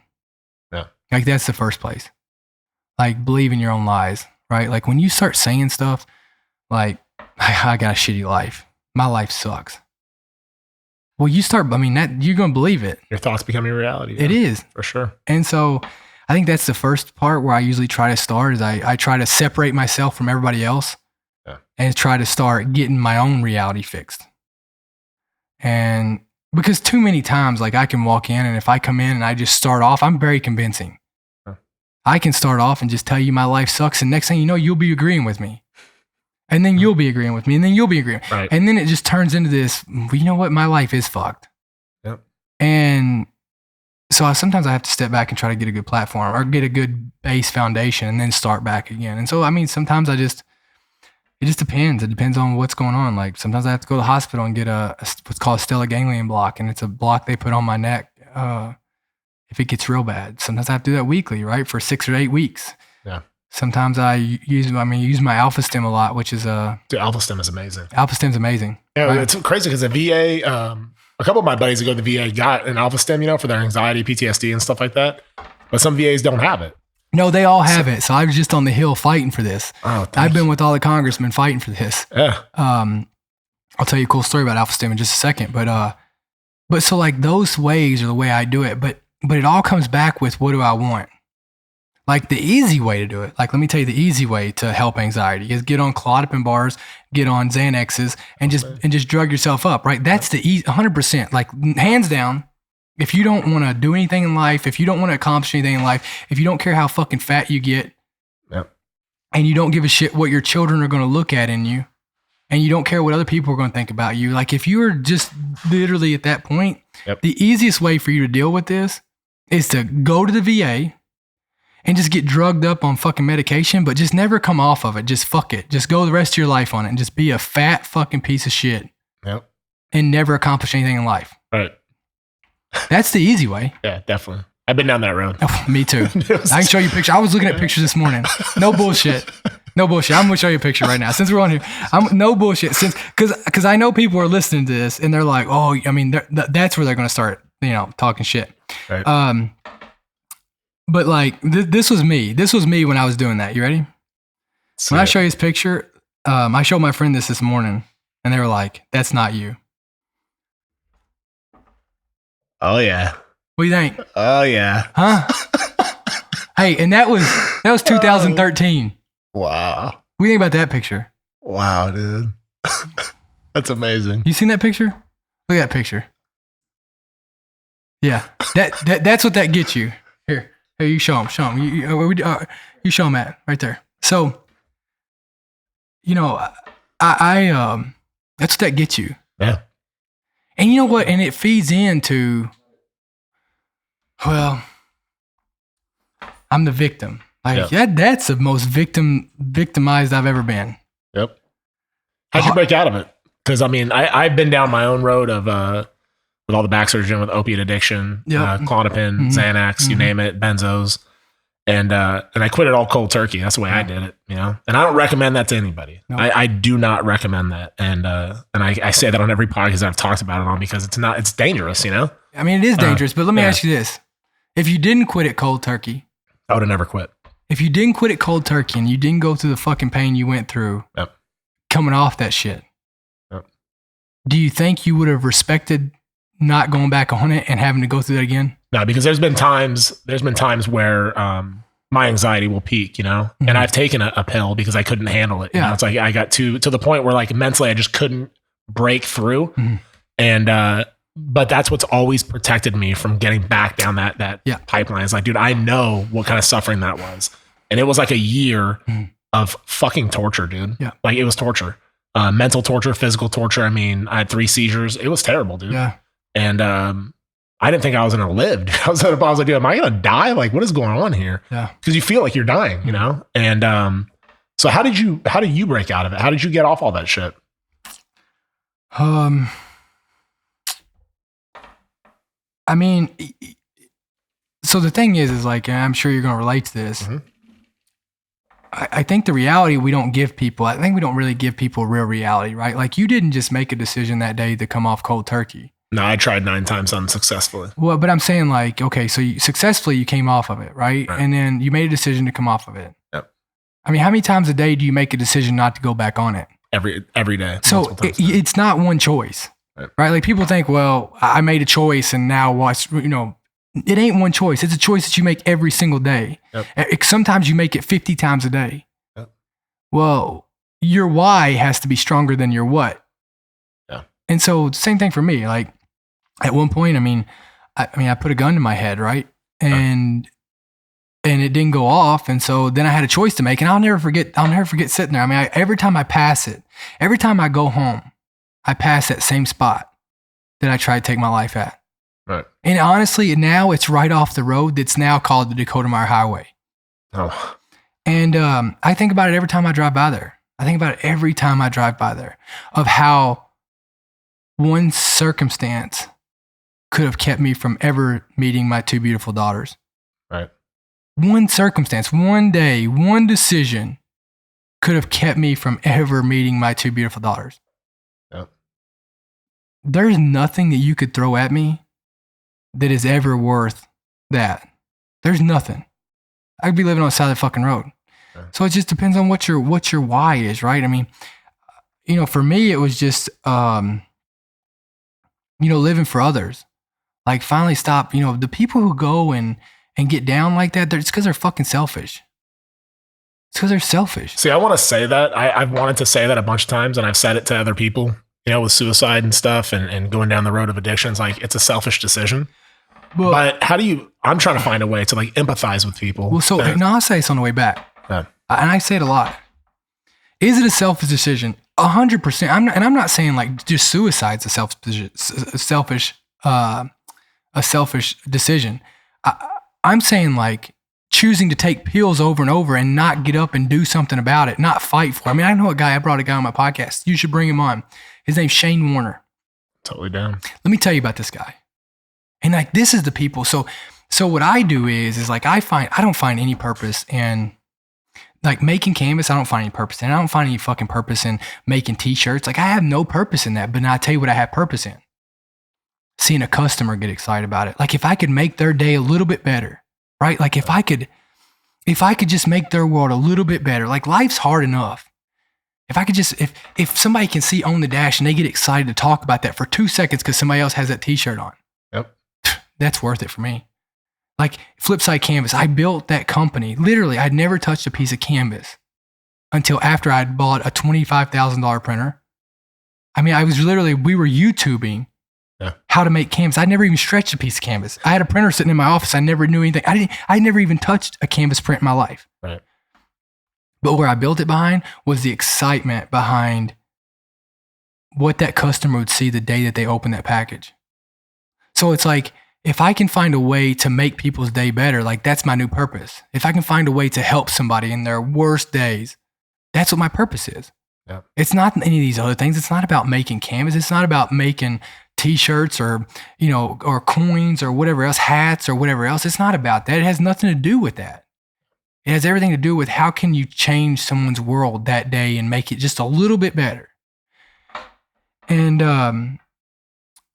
Yeah. Like that's the first place. Like believe in your own lies, right? Like when you start saying stuff like, I got a shitty life. My life sucks. Well, you're going to believe it. Your thoughts become your reality. It is. For sure. And so I think that's the first part where I usually try to start is I try to separate myself from everybody else and try to start getting my own reality fixed. And because too many times, like I can walk in and if I come in and I just start off, I'm very convincing. I can start off and just tell you my life sucks. And next thing you know, you'll be agreeing with me. And then you'll be agreeing with me. And then you'll be agreeing. Right. And then it just turns into this, you know what? My life is fucked. Yep. And so sometimes I have to step back and try to get a good platform or get a good base foundation and then start back again. And so, I mean, sometimes it just depends. It depends on what's going on. Like sometimes I have to go to the hospital and get what's called a stellar ganglion block. And it's a block they put on my neck if it gets real bad. Sometimes I have to do that weekly, right? For 6 or 8 weeks. Yeah. Sometimes I use my Alpha Stim a lot, which is Dude, Alpha Stim is amazing. Alpha Stim's amazing. Yeah, right? it's crazy because the VA, a couple of my buddies that go to the VA got an Alpha Stim, for their anxiety, PTSD, and stuff like that. But some VAs don't have it. No, they all have it. So I was just on the Hill fighting for this. Oh, I've been with all the congressmen fighting for this. Yeah. I'll tell you a cool story about Alpha Stim in just a second. But so like those ways are the way I do it. But it all comes back with, what do I want? Like the easy way to do it. Like, let me tell you the easy way to help anxiety is get on Clonopin bars, get on Xanaxes, and just drug yourself up, right? That's the easy, 100%. Like, hands down, if you don't want to do anything in life, if you don't want to accomplish anything in life, if you don't care how fucking fat you get, and you don't give a shit what your children are going to look at in you, and you don't care what other people are going to think about you, like if you are just literally at that point, the easiest way for you to deal with this is to go to the VA and just get drugged up on fucking medication, but just never come off of it. Just fuck it. Just go the rest of your life on it and just be a fat fucking piece of shit. Yep. And never accomplish anything in life. Right. That's the easy way. Yeah, definitely. I've been down that road. Oh, me too. I can show you pictures. I was looking at pictures this morning. No bullshit. No bullshit. I'm going to show you a picture right now. Since we're on here, no bullshit. Because I know people are listening to this and they're like, oh, I mean, that's where they're going to start, talking shit. Right. But like, this was me. This was me when I was doing that. You ready? When I show you this picture, I showed my friend this morning and they were like, that's not you. Oh, yeah. What do you think? Oh, yeah. Huh? Hey, and that was 2013. Wow. What do you think about that picture? Wow, dude. That's amazing. You seen that picture? Look at that picture. Yeah. That's what that gets you. Here, you show them. Show them. You show them that right there. So, I that's what that gets you. Yeah. And you know what? And it feeds into, well, I'm the victim. Like that's the most victimized I've ever been. Yep. How'd you break out of it? Because I mean, I've been down my own road of with all the back surgery with opiate addiction, Klonopin, Xanax, you name it, benzos, and I quit it all cold turkey. That's the way I did it, And I don't recommend that to anybody. No. I do not recommend that, and I say that on every podcast I've talked about it on because it's dangerous, I mean, it is dangerous, but let me ask you this: if you didn't quit it cold turkey, I would have never quit. If you didn't quit it cold turkey and you didn't go through the fucking pain you went through, coming off that shit, do you think you would have respected not going back on it and having to go through that again? No, because there's been times where my anxiety will peak, and I've taken a pill because I couldn't handle it. It's like I got to the point where like mentally I just couldn't break through, and but that's what's always protected me from getting back down that pipeline. It's like, dude, I know what kind of suffering that was, and it was like a year of fucking torture, dude. Yeah, like it was torture, mental torture, physical torture. I mean, I had 3 seizures. It was terrible, dude. Yeah. And I didn't think I was going to live. I was like, dude, am I going to die? Like, what is going on here? Yeah. Because you feel like you're dying, And so how did you break out of it? How did you get off all that shit? I mean, so the thing is like, and I'm sure you're going to relate to this. Mm-hmm. I think the reality we don't give people, I think we don't really give people real reality, right? Like you didn't just make a decision that day to come off cold turkey. No, I tried 9 times unsuccessfully. Well, but I'm saying like, okay, so you came off of it, right? And then you made a decision to come off of it. Yep. I mean, how many times a day do you make a decision not to go back on it? Every day. So it's not one choice, right? Like people think, well, I made a choice and now watch, it ain't one choice. It's a choice that you make every single day. Yep. Sometimes you make it 50 times a day. Yep. Well, your why has to be stronger than your what. Yeah. And so same thing for me. Like at one point, I put a gun to my head, right? And it didn't go off. And so then I had a choice to make, and I'll never forget sitting there. I mean, every time I pass it, every time I go home, I pass that same spot that I tried to take my life at. Right. And honestly, now it's right off the road that's now called the Dakota Meyer Highway. Oh. And I think about it every time I drive by there. Of how one circumstance could have kept me from ever meeting my 2 beautiful daughters. Right. one circumstance, one day, one decision could have kept me from ever meeting my two beautiful daughters. Yep. There's nothing that you could throw at me that is ever worth that. There's nothing. I could be living on the side of the fucking road. Okay. So it just depends on what your why is, right? I mean, for me, it was just, living for others. Like finally stop, the people who go and get down like that, it's because they're fucking selfish. It's because they're selfish. See, I want to say that. I've wanted to say that a bunch of times, and I've said it to other people, with suicide and stuff and going down the road of addictions. Like, it's a selfish decision. Well, but I'm trying to find a way to like empathize with people. Well, so I'll say this on the way back. And I say it a lot. Is it a selfish decision? 100%. I'm not saying like just suicide's a selfish decision. I'm saying like choosing to take pills over and over and not get up and do something about it, not fight for it. I mean, I brought a guy on my podcast. You should bring him on. His name's Shane Warner. Totally down. Let me tell you about this guy. And like, this is the people. So what I do is like, I don't find any purpose in like making canvas. I don't find any purpose in. I don't find any fucking purpose in making t-shirts. Like, I have no purpose in that, but now I tell you what I have purpose in. Seeing a customer get excited about it. Like, if I could make their day a little bit better, right? Like if I could just make their world a little bit better, like life's hard enough. If I could just, if somebody can see On the Dash and they get excited to talk about that for 2 seconds because somebody else has that t-shirt on. Yep. That's worth it for me. Like Flipside Canvas, I built that company. Literally, I'd never touched a piece of canvas until after I'd bought a $25,000 printer. I mean, we were YouTubing how to make canvas. I'd never even stretched a piece of canvas. I had a printer sitting in my office. I never knew anything. I never even touched a canvas print in my life. Right. But where I built it behind was the excitement behind what that customer would see the day that they open that package. So it's like, if I can find a way to make people's day better, like that's my new purpose. If I can find a way to help somebody in their worst days, that's what my purpose is. Yeah. It's not any of these other things. It's not about making canvas. It's not about making t-shirts or, or coins or whatever else, hats or whatever else. It's not about that. It has nothing to do with that. It has everything to do with how can you change someone's world that day and make it just a little bit better. And,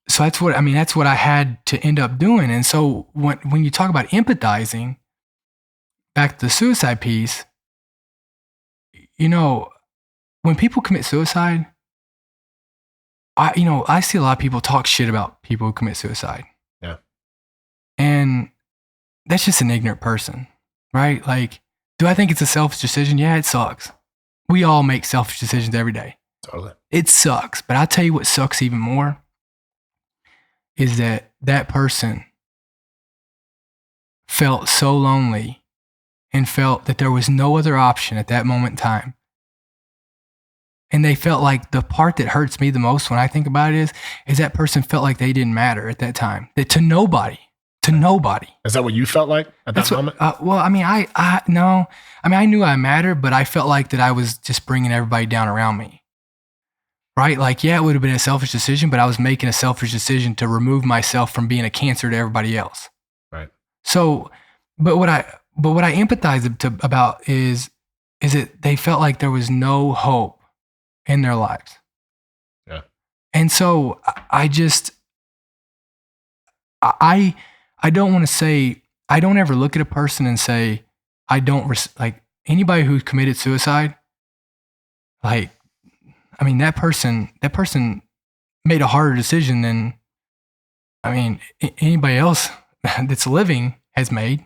so that's what I had to end up doing. And so when you talk about empathizing, back to the suicide piece, when people commit suicide, I see a lot of people talk shit about people who commit suicide. Yeah. And that's just an ignorant person, right? Like, do I think it's a selfish decision? Yeah, it sucks. We all make selfish decisions every day. Totally. It sucks. But I'll tell you what sucks even more is that person felt so lonely and felt that there was no other option at that moment in time. And they felt like the part that hurts me the most when I think about it is that person felt like they didn't matter at that time. That to nobody. Is that what you felt like at that moment? Well, I mean, no. I mean, I knew I mattered, but I felt like that I was just bringing everybody down around me. Right? Like, yeah, it would have been a selfish decision, but I was making a selfish decision to remove myself from being a cancer to everybody else. Right. So, but what I empathize about is that they felt like there was no hope in their lives. Yeah. And so I don't want to say, I don't ever look at a person and say, like anybody who committed suicide, like, I mean, that person made a harder decision than, anybody else that's living has made.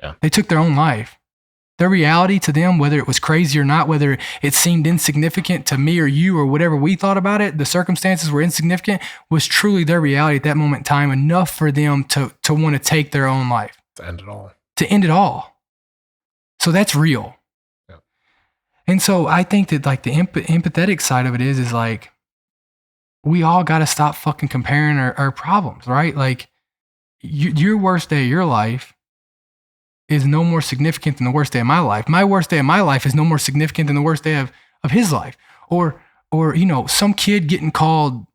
Yeah. They took their own life. Their reality to them, whether it was crazy or not, whether it seemed insignificant to me or you or whatever we thought about it, the circumstances were insignificant, was truly their reality at that moment in time, enough for them to want to take their own life. To end it all. To end it all. So that's real. And so I think that like the empathetic side of it is like, we all got to stop fucking comparing our problems, right? Like your worst day of your life is no more significant than the worst day of my life. My worst day of my life is no more significant than the worst day of his life. Or some kid getting called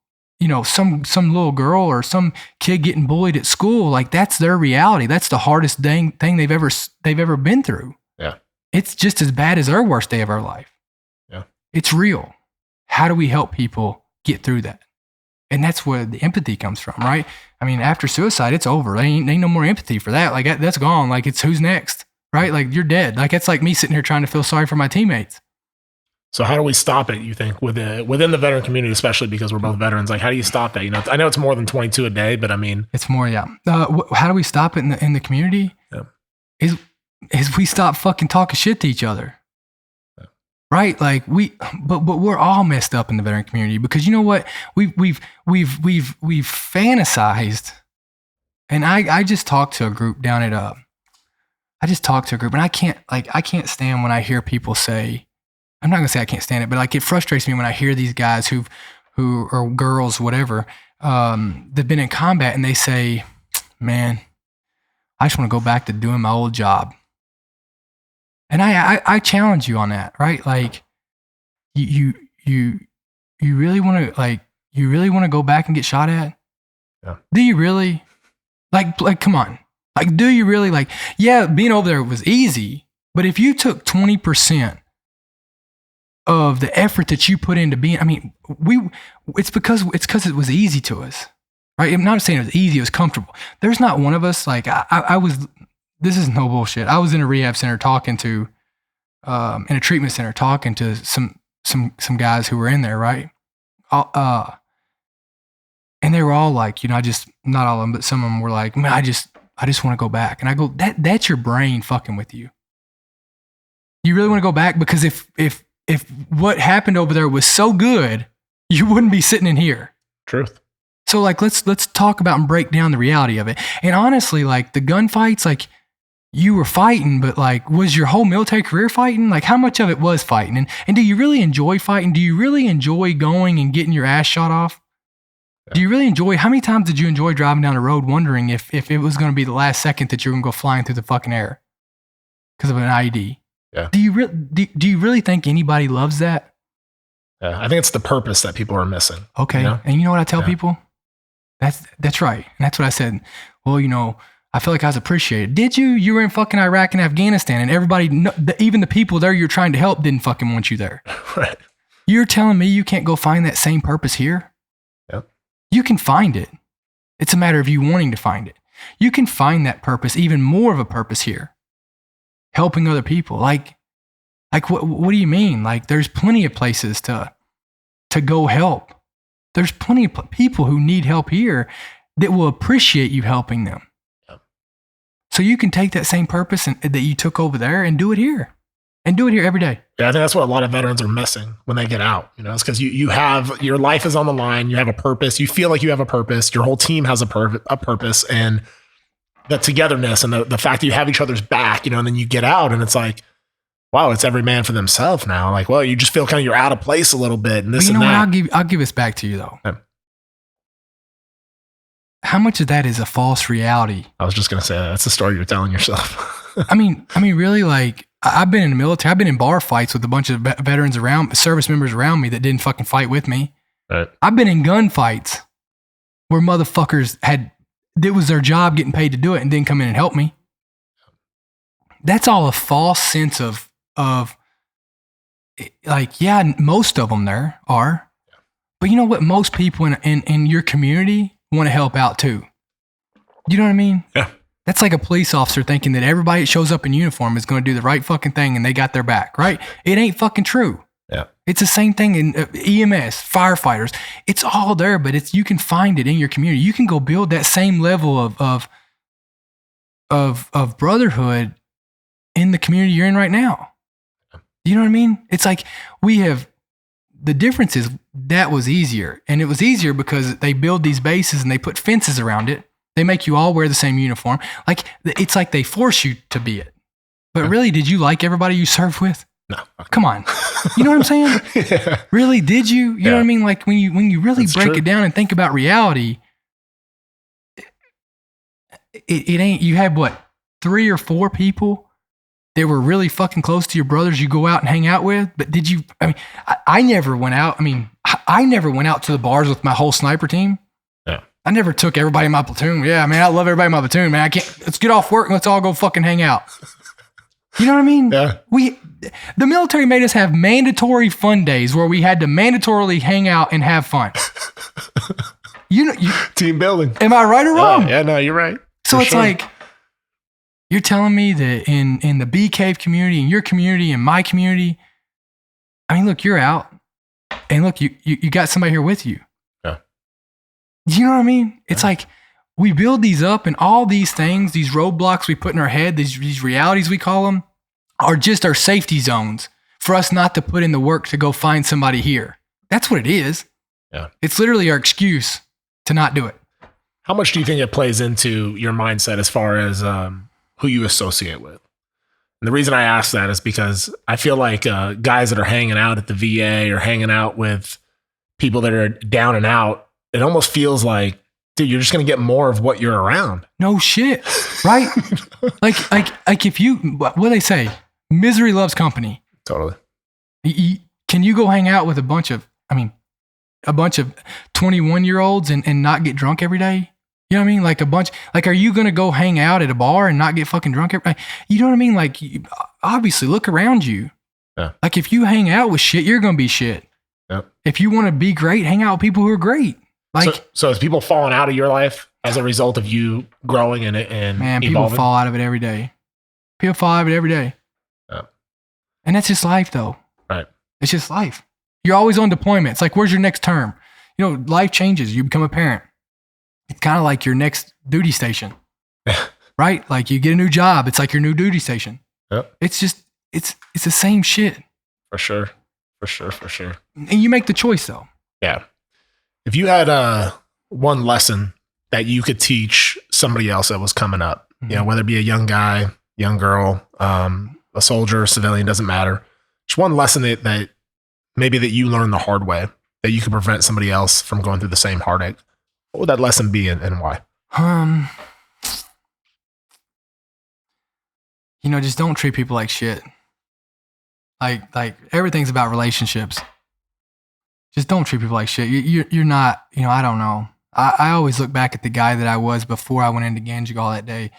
some little girl or some kid getting bullied at school, like that's their reality. That's the hardest thing they've ever been through. Yeah. It's just as bad as our worst day of our life. Yeah. It's real. How do we help people get through that? And that's where the empathy comes from, right? I mean, after suicide, it's over. There ain't no more empathy for that. Like that's gone. Like it's who's next, right? Like you're dead. Like it's like me sitting here trying to feel sorry for my teammates. So how do we stop it, you think, within the veteran community, especially because we're both veterans? Like, how do you stop that? I know it's more than 22 a day, but I mean... It's more, yeah. How do we stop it in the community? Yeah. Is we stop fucking talking shit to each other. Yeah. Right? Like, but we're all messed up in the veteran community because you know what? We've fantasized. And I just talked to a group down at... I just talked to a group, and I can't stand when I hear people say... I'm not gonna say I can't stand it, but like it frustrates me when I hear these guys who or girls, whatever, they've been in combat and they say, "Man, I just want to go back to doing my old job." And I challenge you on that, right? Like, you really want to go back and get shot at? Yeah. Do you really? Like, come on. Like, do you really? Like, yeah, being over there was easy, but if you took 20% of the effort that you put into being, I mean, it's because it was easy to us, right? I'm not saying it was easy, it was comfortable. There's not one of us, like I was, this is no bullshit. I was in a rehab center talking to, in a treatment center talking to some guys who were in there, right? And they were all like, not all of them, but some of them were like, "Man, I just want to go back." And I go, that's your brain fucking with you. You really want to go back? Because if what happened over there was so good, you wouldn't be sitting in here. Truth. So like, let's talk about and break down the reality of it. And honestly, like the gunfights, like you were fighting, but like, was your whole military career fighting? Like how much of it was fighting? And do you really enjoy fighting? Do you really enjoy going and getting your ass shot off? Yeah. Do you really enjoy, how many times did you enjoy driving down the road wondering if it was going to be the last second that you were going to go flying through the fucking air because of an IED? Yeah. Do you really think anybody loves that? Yeah, I think it's the purpose that people are missing. Okay. And you know what I tell people? That's right. And that's what I said. Well, I feel like I was appreciated. Did you? You were in fucking Iraq and Afghanistan and everybody, even the people there you're trying to help didn't fucking want you there. Right. You're telling me you can't go find that same purpose here? Yep. You can find it. It's a matter of you wanting to find it. You can find that purpose, even more of a purpose here. Helping other people. Like what do you mean? Like there's plenty of places to go help. There's plenty of people who need help here that will appreciate you helping them. Yep. So you can take that same purpose that you took over there and do it here. And do it here every day. Yeah, I think that's what a lot of veterans are missing when they get out. It's because you have, your life is on the line. You have a purpose. You feel like you have a purpose. Your whole team has a purpose. And the togetherness and the fact that you have each other's back, and then you get out and it's like, wow, it's every man for themselves now. Like, well, you just feel kind of you're out of place a little bit and this and that. What? I'll give this back to you though. Yeah. How much of that is a false reality? I was just going to say that's the story you're telling yourself. I mean, really, like I've been in the military. I've been in bar fights with a bunch of veterans service members around me that didn't fucking fight with me. Right. I've been in gunfights where motherfuckers it was their job getting paid to do it and didn't come in and help me. That's all a false sense of like, yeah, most of them there are, but you know what? Most people in your community want to help out too. You know what I mean? Yeah. That's like a police officer thinking that everybody that shows up in uniform is going to do the right fucking thing and they got their back, right? It ain't fucking true. Yeah. It's the same thing in EMS, firefighters. It's all there, but you can find it in your community. You can go build that same level of brotherhood in the community you're in right now. You know what I mean? It's like the difference is that was easier. And it was easier because they build these bases and they put fences around it. They make you all wear the same uniform. Like, it's like they force you to be it. But really, did you like everybody you served with? No. Come on. You know what I'm saying? Yeah. Really, did you? You know what I mean? Like when you really break it down and think about reality, it ain't, you had what, 3 or 4 people that were really fucking close to your brothers you go out and hang out with? But did you, I mean, I never went out. I mean, I never went out to the bars with my whole sniper team. Yeah. I never took everybody in my platoon. Yeah, man, I love everybody in my platoon, man. Let's get off work and let's all go fucking hang out. You know what I mean? Yeah. The military made us have mandatory fun days where we had to mandatorily hang out and have fun. Team building. Am I right or wrong? Yeah, no, you're right. So it's like, you're telling me that in the bee cave community, in your community, in my community, I mean, look, you're out. And look, you got somebody here with you. Yeah. You know what I mean? It's like we build these up, and all these things, these roadblocks we put in our head, these realities we call them, are just our safety zones for us not to put in the work to go find somebody here. That's what it is. Yeah. It's literally our excuse to not do it. How much do you think it plays into your mindset as far as who you associate with? And the reason I ask that is because I feel like guys that are hanging out at the VA or hanging out with people that are down and out, it almost feels like, dude, you're just going to get more of what you're around. No shit. Right? like if you, what do they say? Misery loves company. Totally. Can you go hang out with a bunch of 21-year-olds and not get drunk every day? You know what I mean? Are you going to go hang out at a bar and not get fucking drunk every day? You know what I mean? Like, obviously look around you. Yeah. Like if you hang out with shit, you're going to be shit. Yep. If you want to be great, hang out with people who are great. Like, so is people falling out of your life as a result of you growing and man, evolving? People fall out of it every day. People fall out of it every day. Yeah. And that's just life though. Right. It's just life. You're always on deployment. It's like, where's your next term? You know, life changes. You become a parent. It's kind of like your next duty station, right? Like you get a new job. It's like your new duty station. Yep. It's just, it's the same shit. For sure. And you make the choice though. Yeah. If you had one lesson that you could teach somebody else that was coming up, you know, whether it be a young guy, young girl, a soldier, civilian, doesn't matter. Just one lesson that maybe that you learned the hard way that you could prevent somebody else from going through the same heartache. What would that lesson be and why? You know, just don't treat people like shit. Like everything's about relationships. Just don't treat people like shit. You're not, you know, I don't know. I always look back at the guy that I was before I went into Ganjigal that day.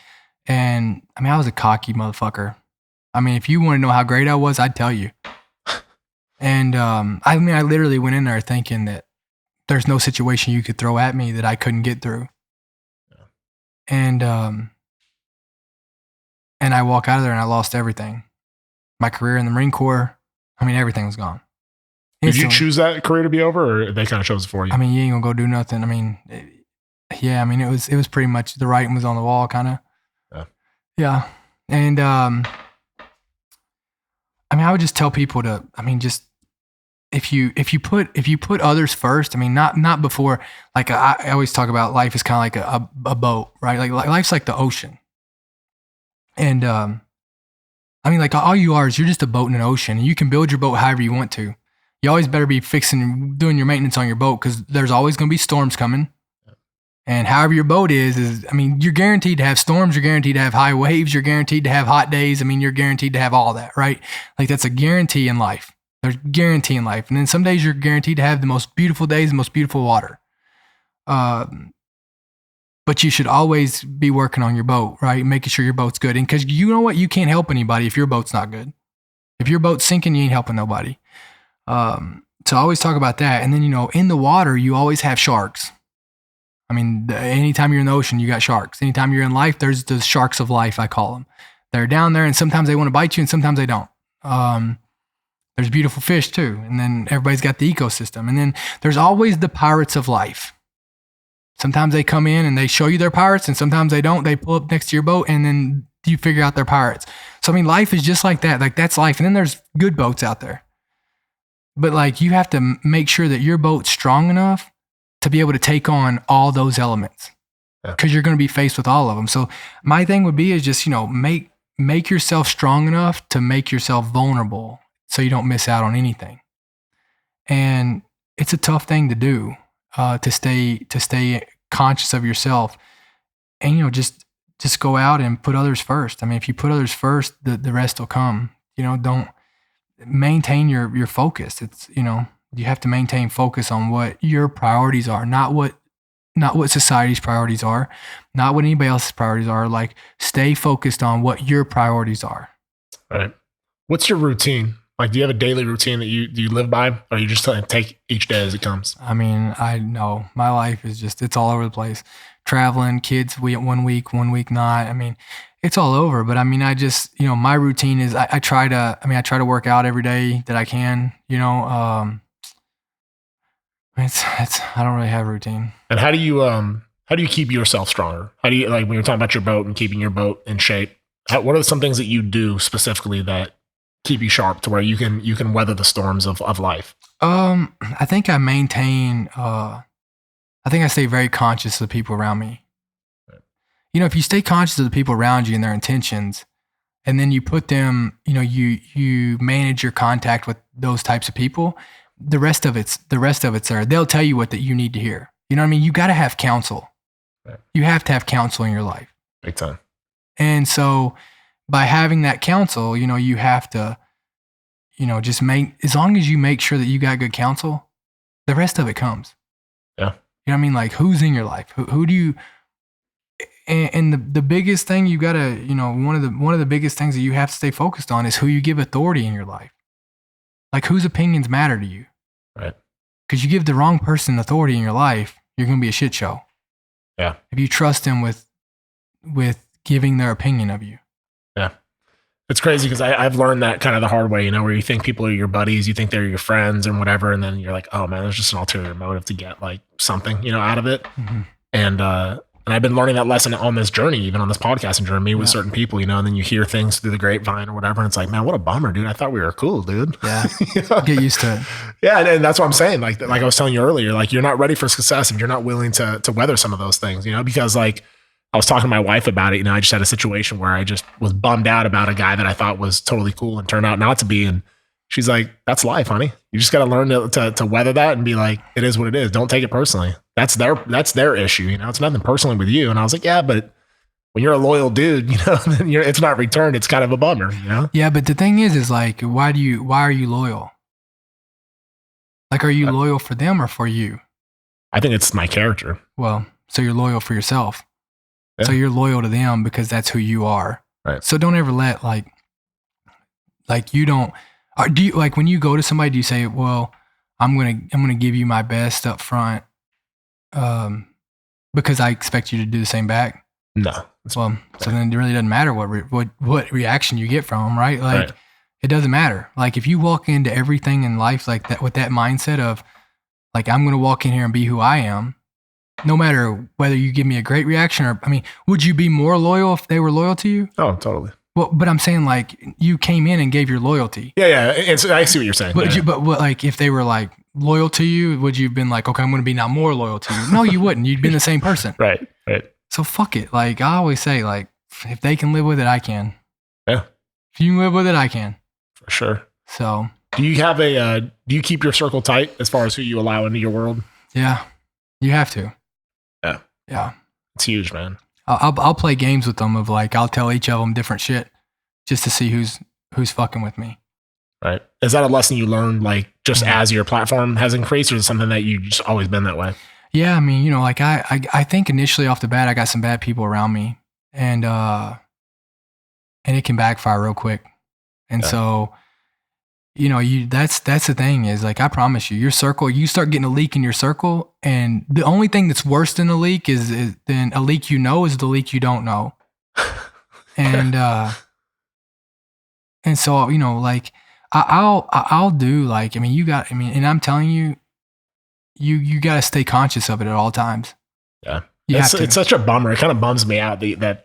And I mean, I was a cocky motherfucker. I mean, if you want to know how great I was, I'd tell you. And I mean, I literally went in there thinking that there's no situation you could throw at me that I couldn't get through. Yeah. And I walk out of there and I lost everything. My career in the Marine Corps, I mean, everything was gone. Did you choose that career to be over, or they kind of chose it for you? I mean, you ain't gonna go do nothing. I mean, yeah, I mean, it was pretty much the writing was on the wall, kind of. Yeah. And I mean, I would just tell people to, I mean, just if you put others first, I mean, not before, like I always talk about life is kind of like a boat, right? Like life's like the ocean. And I mean, like all you are is you're just a boat in an ocean, and you can build your boat however you want to. You always better be doing your maintenance on your boat, because there's always going to be storms coming. And however your boat is, I mean, you're guaranteed to have storms. You're guaranteed to have high waves. You're guaranteed to have hot days. I mean, you're guaranteed to have all that, right? Like that's a guarantee in life. There's guarantee in life. And then some days you're guaranteed to have the most beautiful days, the most beautiful water. But you should always be working on your boat, right? Making sure your boat's good. And because you know what? You can't help anybody if your boat's not good. If your boat's sinking, you ain't helping nobody. So I always talk about that. And then, you know, in the water, you always have sharks. I mean, anytime you're in the ocean, you got sharks. Anytime you're in life, there's the sharks of life, I call them. They're down there, and sometimes they want to bite you, and sometimes they don't. There's beautiful fish, too. And then everybody's got the ecosystem. And then there's always the pirates of life. Sometimes they come in and they show you they're pirates, and sometimes they don't. They pull up next to your boat, and then you figure out they're pirates. So, I mean, life is just like that. Like, that's life. And then there's good boats out there. But, like, you have to make sure that your boat's strong enough to be able to take on all those elements, because you're going to be faced with all of them. So my thing would be is just, you know, make yourself strong enough to make yourself vulnerable so you don't miss out on anything. And it's a tough thing to do, to stay conscious of yourself, and, you know, just go out and put others first. I mean, if you put others first, the rest will come. You know, don't maintain your focus. It's, you know, You have to maintain focus on what your priorities are, not what society's priorities are, not what anybody else's priorities are. Like, stay focused on what your priorities are. Right. What's your routine? Like, do you have a daily routine that you live by, or you just take each day as it comes? I mean, I know my life is just, it's all over the place. Traveling, kids, one week not. I mean, it's all over. But I mean, I just, my routine is I try to work out every day that I can, it's I don't really have a routine. And how do you keep yourself stronger? How do you, like, when you're talking about your boat and keeping your boat in shape, what are some things that you do specifically that keep you sharp to where you can weather the storms of life? I think I maintain, I think I stay very conscious of the people around me. Right. If you stay conscious of the people around you and their intentions, and then you put them, you manage your contact with those types of people, the rest of it's there. They'll tell you what that you need to hear. You know what I mean? You got to have counsel. Right. You have to have counsel in your life. Big time. And so by having that counsel, you have to, just as long as you make sure that you got good counsel, the rest of it comes. Yeah. You know what I mean? Like, who's in your life? Who do you, and the biggest thing you gotta, one of the biggest things that you have to stay focused on is who you give authority in your life. Like, whose opinions matter to you. Right. Because you give the wrong person authority in your life, you're going to be a shit show. Yeah. If you trust them with giving their opinion of you. Yeah. It's crazy because I've learned that kind of the hard way, where you think people are your buddies, you think they're your friends and whatever. And then you're like, oh man, there's just an ulterior motive to get like something, out of it. Mm-hmm. And I've been learning that lesson on this journey, even on this podcasting journey with certain people, and then you hear things through the grapevine or whatever. And it's like, man, what a bummer, dude. I thought we were cool, dude. Yeah. Get used to it. Yeah. And that's what I'm saying. Like I was telling you earlier, like, you're not ready for success if you're not willing to weather some of those things, because like I was talking to my wife about it. I just had a situation where I just was bummed out about a guy that I thought was totally cool and turned out not to be. And she's like, that's life, honey. You just got to learn to weather that and be like, it is what it is. Don't take it personally. That's their issue. It's nothing personally with you. And I was like, yeah, but when you're a loyal dude, then it's not returned. It's kind of a bummer, Yeah. But the thing is like, why are you loyal? Like, are you loyal for them or for you? I think it's my character. Well, so you're loyal for yourself. Yeah. So you're loyal to them because that's who you are. Right. So don't ever let like you don't, do you, like, when you go to somebody, do you say, well, I'm going to give you my best up front, because I expect you to do the same back? No. Well, so then it really doesn't matter what reaction you get from them, right? Like, It doesn't matter. Like, if you walk into everything in life like that, with that mindset of like, I'm going to walk in here and be who I am, no matter whether you give me a great reaction or, would you be more loyal if they were loyal to you? Oh, totally. Well, but I'm saying, like, you came in and gave your loyalty. Yeah. I see what you're saying. But like, if they were like loyal to you, would you have been like, okay, I'm going to be now more loyal to you? No, you wouldn't. You'd been the same person. Right. So fuck it. Like, I always say, like, if they can live with it, I can. Yeah. If you can live with it, I can. For sure. So. Do you keep your circle tight as far as who you allow into your world? Yeah. You have to. Yeah. Yeah. It's huge, man. I'll play games with them of like, I'll tell each of them different shit just to see who's fucking with me. Right. Is that a lesson you learned like just as your platform has increased, or is it something that you just always been that way? Yeah. Like I think initially off the bat, I got some bad people around me, and it can backfire real quick. And so, that's the thing is, like, I promise you, your circle, you start getting a leak in your circle, and the only thing that's worse than a leak is than a leak is the leak you don't know. And so, like, I'll do, like, and I'm telling you, you got to stay conscious of it at all times. Yeah. It's such a bummer. It kind of bums me out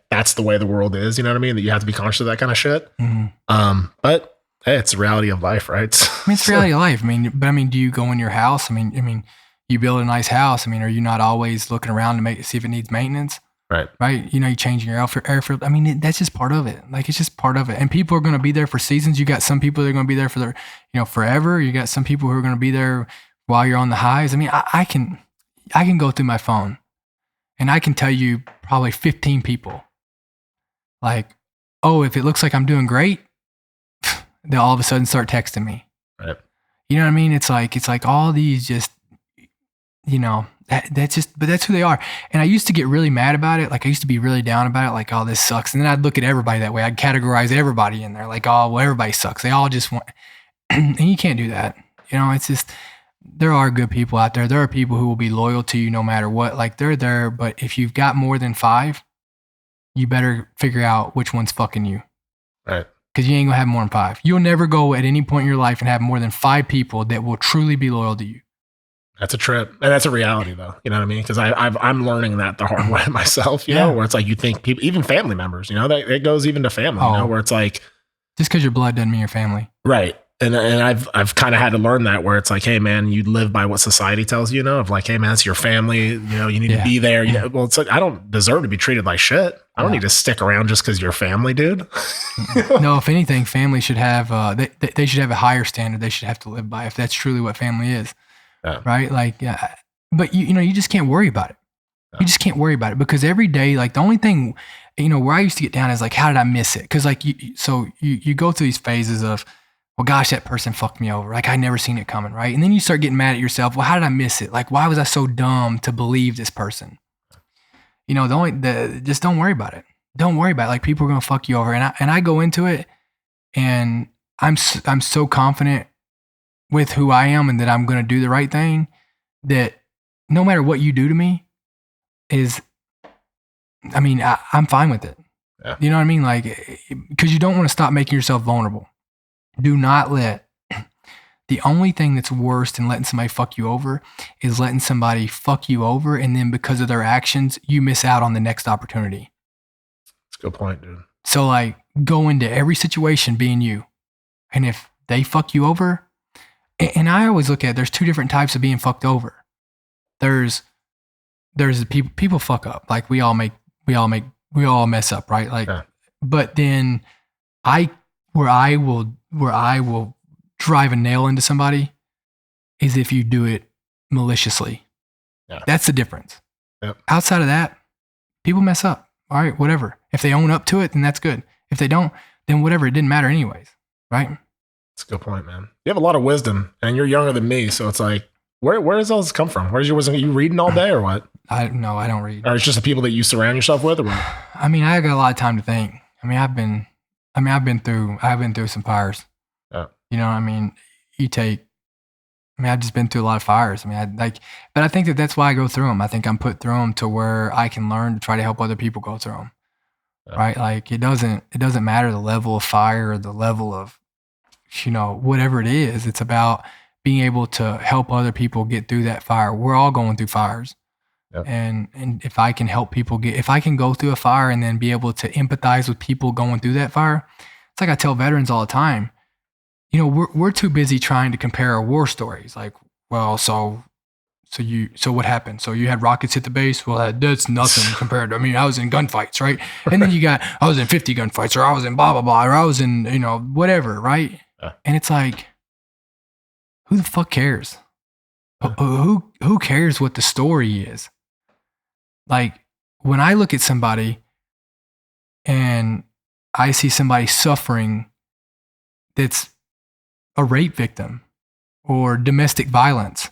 that's the way the world is. You know what I mean? That you have to be conscious of that kind of shit. Mm-hmm. But hey, it's the reality of life, right? It's the reality of life. Do you go in your house? You build a nice house. Are you not always looking around to see if it needs maintenance? Right. You changing your air filter. That's just part of it. Like, it's just part of it. And people are going to be there for seasons. You got some people that are going to be there for their, forever. You got some people who are going to be there while you're on the highs. I can go through my phone and I can tell you probably 15 people, like, oh, if it looks like I'm doing great, they'll all of a sudden start texting me. Right. You know what I mean? It's like all these just, but that's who they are. And I used to get really mad about it. Like I used to be really down about it. Like, oh, this sucks. And then I'd look at everybody that way. I'd categorize everybody in there. Like, oh, well, everybody sucks. They all just want, and you can't do that. It's just, there are good people out there. There are people who will be loyal to you no matter what. Like they're there. But if you've got more than 5, you better figure out which one's fucking you. Right. Because you ain't gonna have more than 5. You'll never go at any point in your life and have more than 5 people that will truly be loyal to you. That's a trip. And that's a reality though. You know what I mean? Because I'm learning that the hard way myself, you know, where it's like you think people, even family members, that it goes even to family, where it's like. Just because your blood doesn't mean your family. Right. And I've kind of had to learn that where it's like, hey man, you live by what society tells you, of like, hey man, it's your family, you need to be there. Well, it's like, I don't deserve to be treated like shit. I don't need to stick around just because you're family, dude. No, if anything, family should have, they should have a higher standard they should have to live by if that's truly what family is. Yeah. Right. Like, but you just can't worry about it. Yeah. You just can't worry about it because every day, like the only thing, where I used to get down is like, how did I miss it? Cause like, you go through these phases of, well, gosh, that person fucked me over. Like I never seen it coming. Right. And then you start getting mad at yourself. Well, how did I miss it? Like, why was I so dumb to believe this person? Just don't worry about it. Don't worry about it. Like people are going to fuck you over. And I go into it and I'm so confident with who I am and that I'm going to do the right thing that no matter what you do to me I'm fine with it. Yeah. You know what I mean? Like, because you don't want to stop making yourself vulnerable. Do not let, the only thing that's worse than letting somebody fuck you over is letting somebody fuck you over. And then because of their actions, you miss out on the next opportunity. That's a good point, dude. So like go into every situation being you. And if they fuck you over, and I always look at, there's 2 different types of being fucked over. There's the people fuck up. Like we all mess up, right? Like, but then where I will drive a nail into somebody is if you do it maliciously. Yeah. That's the difference. Yep. Outside of that, people mess up. All right, whatever. If they own up to it, then that's good. If they don't, then whatever. It didn't matter anyways, right? That's a good point, man. You have a lot of wisdom, and you're younger than me, so it's like, where does all this come from? Where's your wisdom? Are you reading all day or what? No, I don't read. Or it's just the people that you surround yourself with, or what? I mean, I got a lot of time to think. I've been through some fires. Yeah. You know what I mean? I've just been through a lot of fires. But I think that's why I go through them. I think I'm put through them to where I can learn to try to help other people go through them. Yeah. Right? Like it doesn't matter the level of fire or the level of, whatever it is. It's about being able to help other people get through that fire. We're all going through fires. Yep. And if I can help people if I can go through a fire and then be able to empathize with people going through that fire, it's like I tell veterans all the time, we're too busy trying to compare our war stories. Like, well, so what happened? So you had rockets hit the base? Well, that's nothing compared to, I was in gunfights, right? And then I was in 50 gunfights, or I was in blah, blah, blah, or I was in, whatever, right? Yeah. And it's like, who the fuck cares? Yeah. Who cares what the story is? Like, when I look at somebody and I see somebody suffering that's a rape victim or domestic violence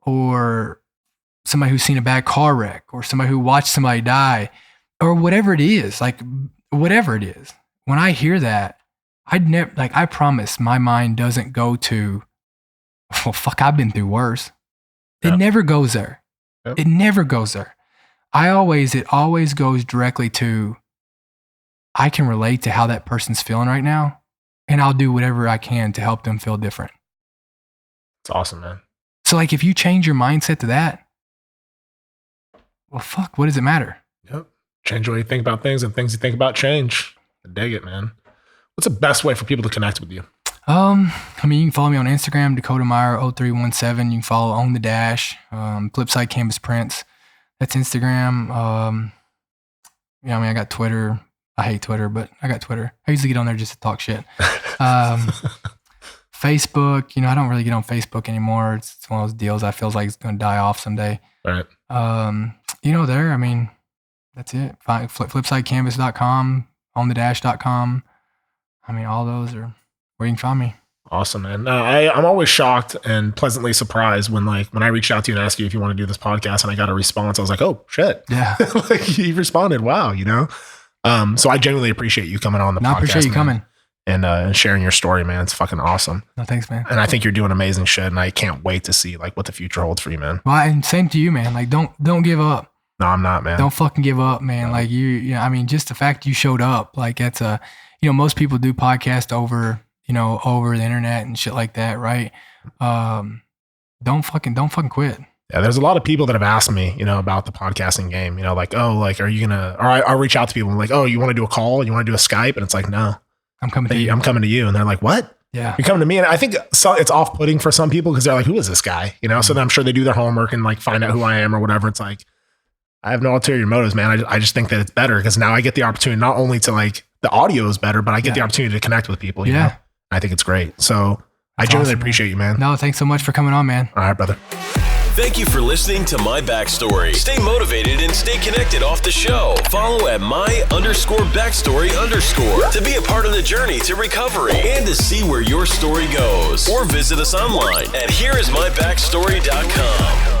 or somebody who's seen a bad car wreck or somebody who watched somebody die or whatever it is, when I hear that, I promise my mind doesn't go to, well, fuck, I've been through worse. It never goes there. Yep. It never goes there. It always goes directly to, I can relate to how that person's feeling right now, and I'll do whatever I can to help them feel different. It's awesome, man. So like, if you change your mindset to that, well, fuck, what does it matter? Yep. Change the way you think about things, and things you think about change. I dig it, man. What's the best way for people to connect with you? You can follow me on Instagram, Dakota Meyer 0317. You can follow On the Dash, Flipside Canvas Prints. That's Instagram. I got Twitter. I hate Twitter, but I got Twitter. I usually get on there just to talk shit. Facebook, I don't really get on Facebook anymore. It's one of those deals I feel like it's going to die off someday. Right. That's it. Flipsidecanvas.com, onthedash.com. All those are where you can find me. Awesome, man. I'm always shocked and pleasantly surprised when I reached out to you and asked you if you want to do this podcast and I got a response. I was like, oh shit. Yeah. Like you responded. Wow. You know? So I genuinely appreciate you coming on the podcast. I appreciate you coming. And sharing your story, man. It's fucking awesome. No, thanks, man. And I think you're doing amazing shit. And I can't wait to see like what the future holds for you, man. Well, and same to you, man. Like, don't give up. No, I'm not, man. Don't fucking give up, man. Like I mean, just the fact you showed up, like that's most people do podcasts over the internet and shit like that, right? Don't fucking quit. Yeah, there's a lot of people that have asked me, about the podcasting game, like, oh, like, are you gonna, or I'll reach out to people and like, oh, you want to do a call? You want to do a Skype? And it's like, no, I'm coming to you. I'm coming to you. And they're like, what? Yeah. You're coming to me. And I think it's off-putting for some people because they're like, who is this guy? So then I'm sure they do their homework and like find out who I am or whatever. It's like, I have no ulterior motives, man. I just think that it's better because now I get the opportunity not only to like, the audio is better, but I get the opportunity to connect with people. You know? I think it's great. So I genuinely appreciate you, man. No, thanks so much for coming on, man. All right, brother. Thank you for listening to My Backstory. Stay motivated and stay connected off the show. Follow at my_backstory_ to be a part of the journey to recovery and to see where your story goes. Or visit us online at hereismybackstory.com.